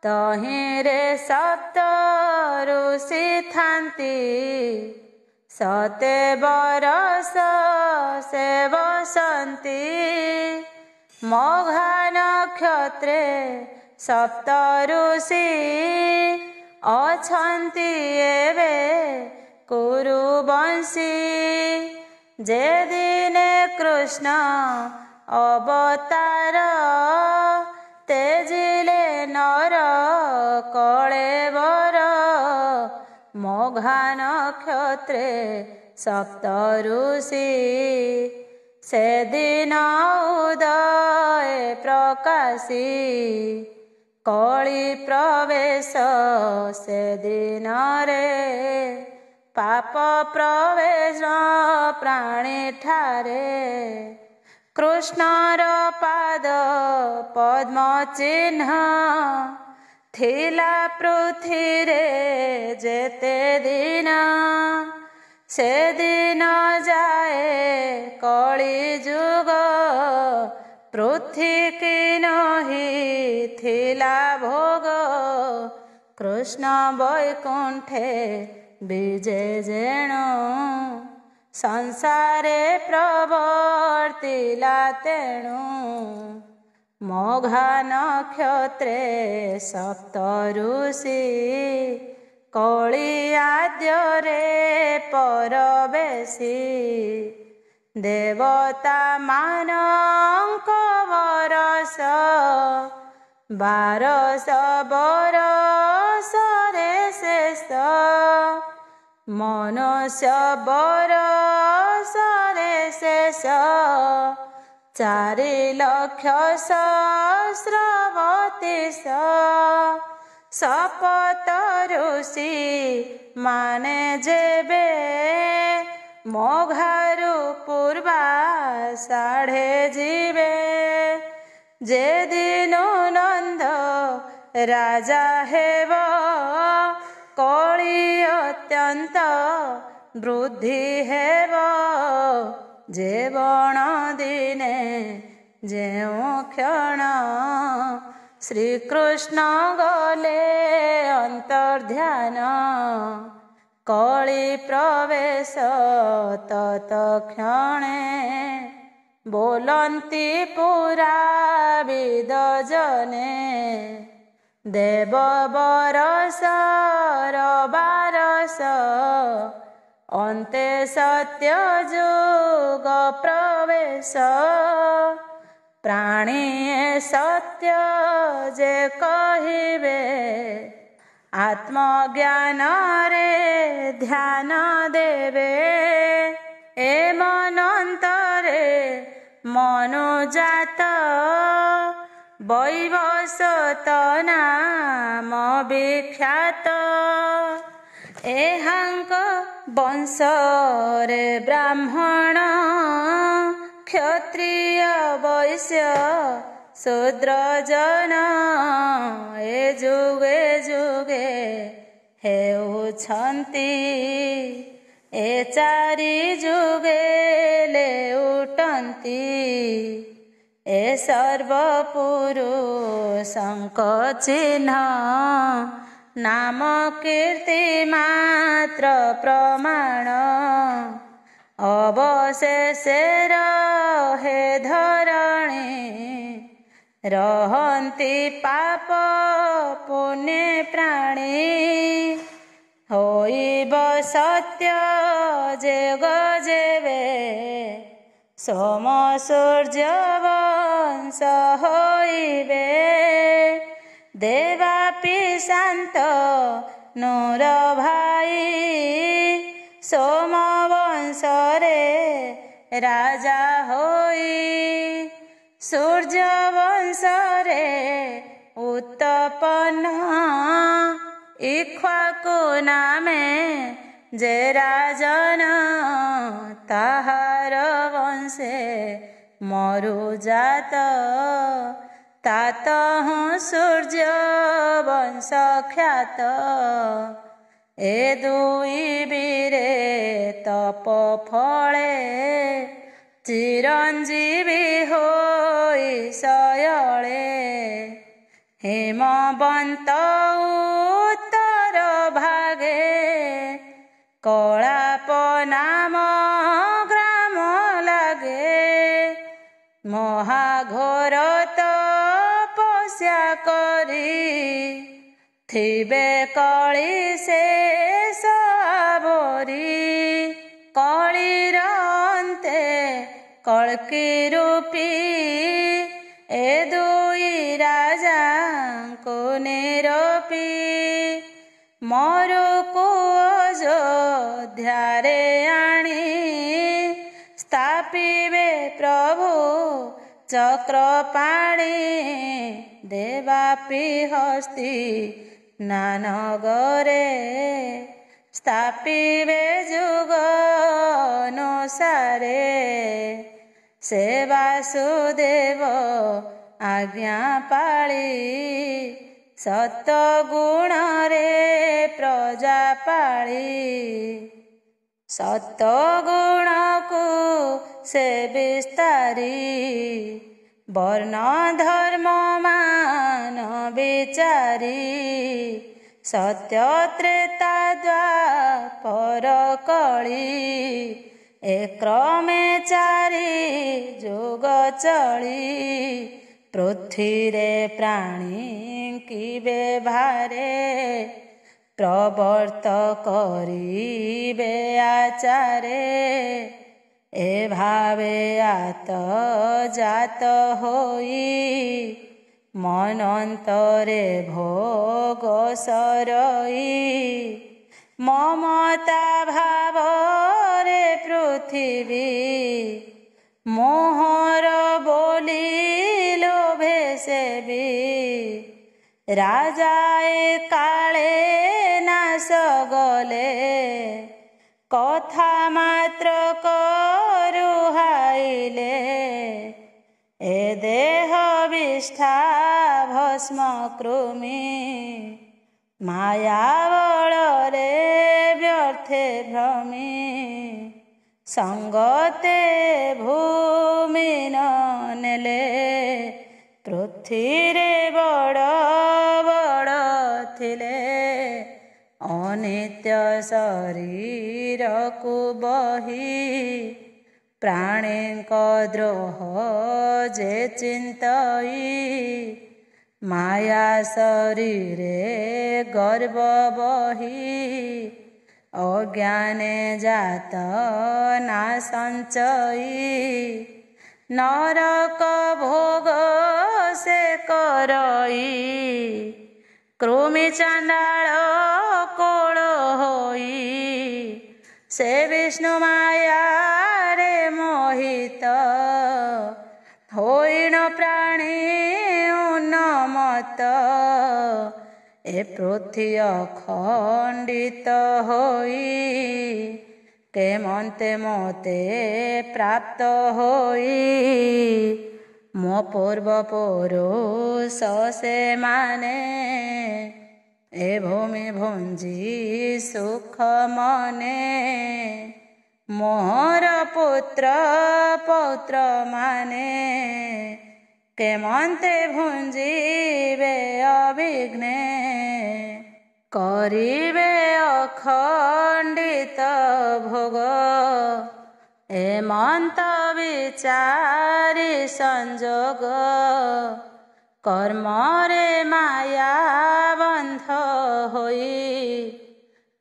ତହିଁରେ ସପ୍ତ ଋଷି ଥାନ୍ତି, ସତେ ବରଷ ସେ ବସନ୍ତି। ମଘା ନକ୍ଷତ୍ରେ ସପ୍ତ ଋଷି, ଅଛନ୍ତି ଏବେ କୁରୁବଂଶୀ। ଯେ ଦିନେ କୃଷ୍ଣ ଅବତାର, ତେଜିଲେ ନର କଳେବର ମଘା ନକ୍ଷତ୍ରେ ସପ୍ତ ଋଷି ସେଦିନ ଉଦୟ ପ୍ରକାଶୀ କଳି ପ୍ରବେଶ ସେଦିନରେ ପାପ ପ୍ରବେଶ ପ୍ରାଣୀ ଠାରେ କୃଷ୍ଣର ପାଦ ପଦ୍ମ ଚିହ୍ନ ଥିଲା ପୃଥିରେ ଯେତେ ଦିନ ସେଦିନ ଯାଏ କଳି ଯୁଗ ପୃଥି କି ନହି ଥିଲା ଭୋଗ କୃଷ୍ଣ ବୈକୁଣ୍ଠେ ବିଜେ ଯେଣୁ ସଂସାରେ ପ୍ରବର୍ତ୍ତିଲା ତେଣୁ ମଘା ନକ୍ଷତ୍ରେ ସପ୍ତ ଋଷି କଳି ଆଦ୍ୟରେ ପରବେଶୀ ଦେବତା ମାନଙ୍କ ବରଷ 1200 ବରଷରେ ଶେଷ ମନୁଷ୍ୟ ବରଷରେ ଶେଷ 4,00,000 ଶପଥ ଋଷି ମାନେ ଯେବେ ମଘାରୁ ପୂର୍ବା ସାଢ଼େ ଯିବେ ଯେଦିନ ନନ୍ଦ ରାଜା ହେବ କଳି ଅତ୍ୟନ୍ତ ବୃଦ୍ଧି ହେବ ଜୀବନ ଦିନେ ଯେଉଁ କ୍ଷଣ ଶ୍ରୀକୃଷ୍ଣ ଗଲେ ଅନ୍ତର୍ଧ୍ୟାନ କଳି ପ୍ରବେଶ ତତକ୍ଷଣେ ବୋଲନ୍ତି ପୁରା ବିଦ ଜନେ ଦେବ ବରଷର 1200 ଅନ୍ତେ ସତ୍ୟ ଯୁଗ ପ୍ରବେଶ ପ୍ରାଣୀ ସତ୍ୟ ଯେ କହିବେ ଆତ୍ମଜ୍ଞାନରେ ଧ୍ୟାନ ଦେବେ ଏ ମନନ୍ତରେ ମନୁଜାତ ବୈବସ୍ୱତ ନାମ ବିଖ୍ୟାତ ଏହାଙ୍କ ବଂଶରେ ବ୍ରାହ୍ମଣ କ୍ଷତ୍ରିୟ ବୈଶ୍ୟ ଶୂଦ୍ର ଜନ ଏ ଯୁଗେ ଯୁଗେ ହେଉଛନ୍ତି ଏ 4 ଯୁଗେ ଲେଉଟନ୍ତି ଏ ସର୍ବପୁରୁଷଙ୍କ ଚିହ୍ନ ନାମ କୀର୍ତ୍ତି ମାତ୍ର ପ୍ରମାଣ ଅବଶେଷେ ରହେ ଧରଣୀ ରହନ୍ତି ପାପ ପୁଣ୍ୟ ପ୍ରାଣୀ ହୋଇବ ସତ୍ୟ ଯୁଗ ଯେବେ ସୋମ ସୂର୍ଯ୍ୟ ବଂଶ ହୋଇବେ ଦେବାପି ଶାନ୍ତ ନୂର ଭାଇ ସୋମ ବଂଶରେ ରାଜା ହୋଇ ସୂର୍ଯ୍ୟ ବଂଶରେ ଉତ୍ତପନ ଇକ୍ଷ୍ୱାକୁ ନାମେ ଯେ ରାଜନ ତାହାର ବଂଶେ ମରୁଜାତ ତାତହୁଁ ସୂର୍ଯ୍ୟ ବଂଶ ଖ୍ୟାତ ଏ ଦୁଇ ବୀରେ ତପ ଫଳେ ଚିରଞ୍ଜୀବୀ ହୋଇ ଶୟଳେ ହେମବନ୍ତ ଉତ୍ତର ଭାଗେ କଳାପ ନାମ ଗ୍ରାମ ଲାଗେ ମହାଘୋର ତପସ୍ୟା କରି ଥିବେ କଳି ଶେଷ ଆବୋରି କଳିର ଅନ୍ତେ କଳ୍କି ରୂପୀ ଏ ଦୁଇ ରାଜାଙ୍କୁ ନିରପି ମରୁକୁ ଅଯୋଧ୍ୟାରେ ଆଣି ସ୍ଥାପିବେ ପ୍ରଭୁ ଚକ୍ରପାଣି ଦେବାପି ହସ୍ତି ନାନଗରେ ସ୍ଥାପିବେ ଯୁଗ ଅନୁସାରେ ସେ ବାସୁଦେବ ଆଜ୍ଞା ପାଳି ସତ ଗୁଣରେ ପ୍ରଜା ପାଳି ସତ ଗୁଣକୁ ସେ ବିସ୍ତାରୀ ବର୍ଣ୍ଣ ଧର୍ମ ମାନ ବିଚାରି ସତ୍ୟ ତ୍ରେତା ଦ୍ୱାପର କଳି ଏ କ୍ରମେ ଚାରି ଯୁଗ ଚଳି ପୃଥ୍ୱୀରେ ପ୍ରାଣୀ କିବେ ଭାରେ ପ୍ରବର୍ତ୍ତ କରିବେ ଆଚାରେ ଏ ଭାବେ ଆତ ଜାତ ହୋଇ ମନନ୍ତରେ ଭୋଗ ସରଇ ମମତା ଭାବରେ ପୃଥିବୀ ମୋହର ବୋଲି ଲୋଭେ ସେବି ରାଜାଏ କାଳେ ନାଶ ଗଲେ କଥା ମାତ୍ର କରୁହାଇଲେ ଏ ଦେହ ବିଷ୍ଠା ଭସ୍ମ କୃମି ମାୟା ବଳରେ ବ୍ୟର୍ଥେ ଭ୍ରମି ସଙ୍ଗତେ ଭୂମି ନ ନେଲେ ପୃଥ୍ୱୀରେ ବଡ଼ ବଡ଼ ଥିଲେ ଅନିତ୍ୟ ଶରୀରକୁ ବହି ପ୍ରାଣୀଙ୍କ ଦ୍ରୋହ ଯେ ଚିନ୍ତଇ ମାୟା ଶରୀରେ ଗର୍ବ ବହି ଅଜ୍ଞାନେ ଜାତ ନା ସଞ୍ଚଇ ନରକ ଭୋଗ ସେ କରଇ କୃମି ଚାଣ୍ଡାଳ କୋଳ ହୋଇ ସେ ବିଷ୍ଣୁ ମାୟାରେ ମୋହିତ ହୋଇଣ ପ୍ରାଣୀ ଉନ୍ମତ୍ତ ଏ ପୃଥ୍ୱୀ ଅଖଣ୍ଡିତ ହୋଇ କେମନ୍ତେ ମୋତେ ପ୍ରାପ୍ତ ହୋଇ ମୋ ପୂର୍ବ ପୁରୁଷ ସେମାନେ ଏ ଭୂମି ଭୁଞ୍ଜି ସୁଖ ମନେ ମୋର ପୁତ୍ର ପୌତ୍ର ମାନେ କେମନ୍ତେ ଭୁଞ୍ଜିବେ ଅବିଘ୍ନେ କରିବେ ଅଖଣ୍ଡିତ ଭୋଗ ଏମନ୍ତ ବିଚାରି ସଂଯୋଗ କର୍ମରେ ମାୟା ବନ୍ଧ ହୋଇ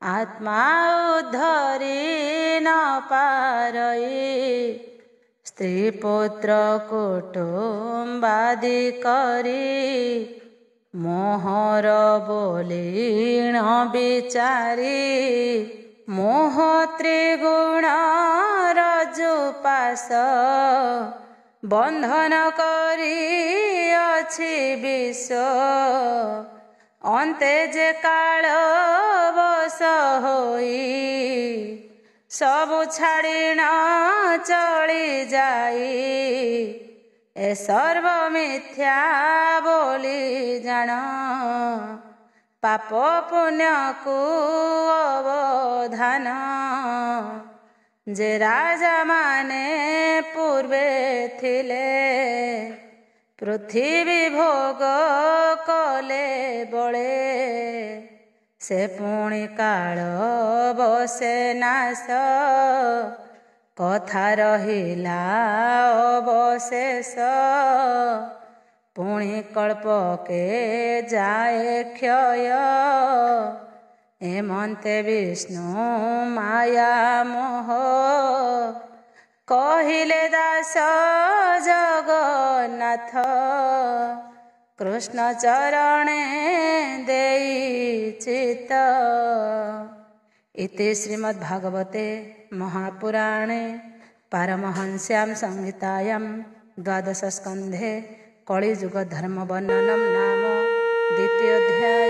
ଆତ୍ମା ଉଦ୍ଧରି ନ ପାରଇ ସ୍ତ୍ରୀ ପୁତ୍ର କୁଟୁମ୍ବାଦି କରି ମୋହର ବୋଲିଣ ବିଚାରି ମୋହ ତ୍ରିଗୁଣ ରଜୁପାସ ବନ୍ଧନ କରି ଅଛି ବିଷ ଅନ୍ତେ ଯେ କାଳ ବଶ ହୋଇ ସବୁ ଛାଡ଼ିଣ ଚଳି ଯାଇ ଏ ସର୍ବ ମିଥ୍ୟା ବୋଲି ଜାଣ ପାପ ପୁଣ୍ୟକୁ ଅବଧାନ ଯେ ରାଜାମାନେ ପୂର୍ବେ ଥିଲେ ପୃଥିବୀ ଭୋଗ କଲେ ବଳେ ସେ ପୁଣି କାଳ ବସେ ନାଶ କଥା ରହିଲା ଅବଶେଷ ପୁଣି କଳ୍ପକେ ଯାଏ କ୍ଷୟ ଏମନ୍ତେ ବିଷ୍ଣୁ ମାୟା ମୋହ କହିଲେ ଦାସ ଜଗନ୍ନାଥ कृष्ण चरणे देई चित्त। इति श्रीमद्भागवते महापुराणे पारमहंस्यां संहितायां द्वादशस्कन्धे कलियुगधर्मवर्णनं नाम द्वितीयोऽध्यायः।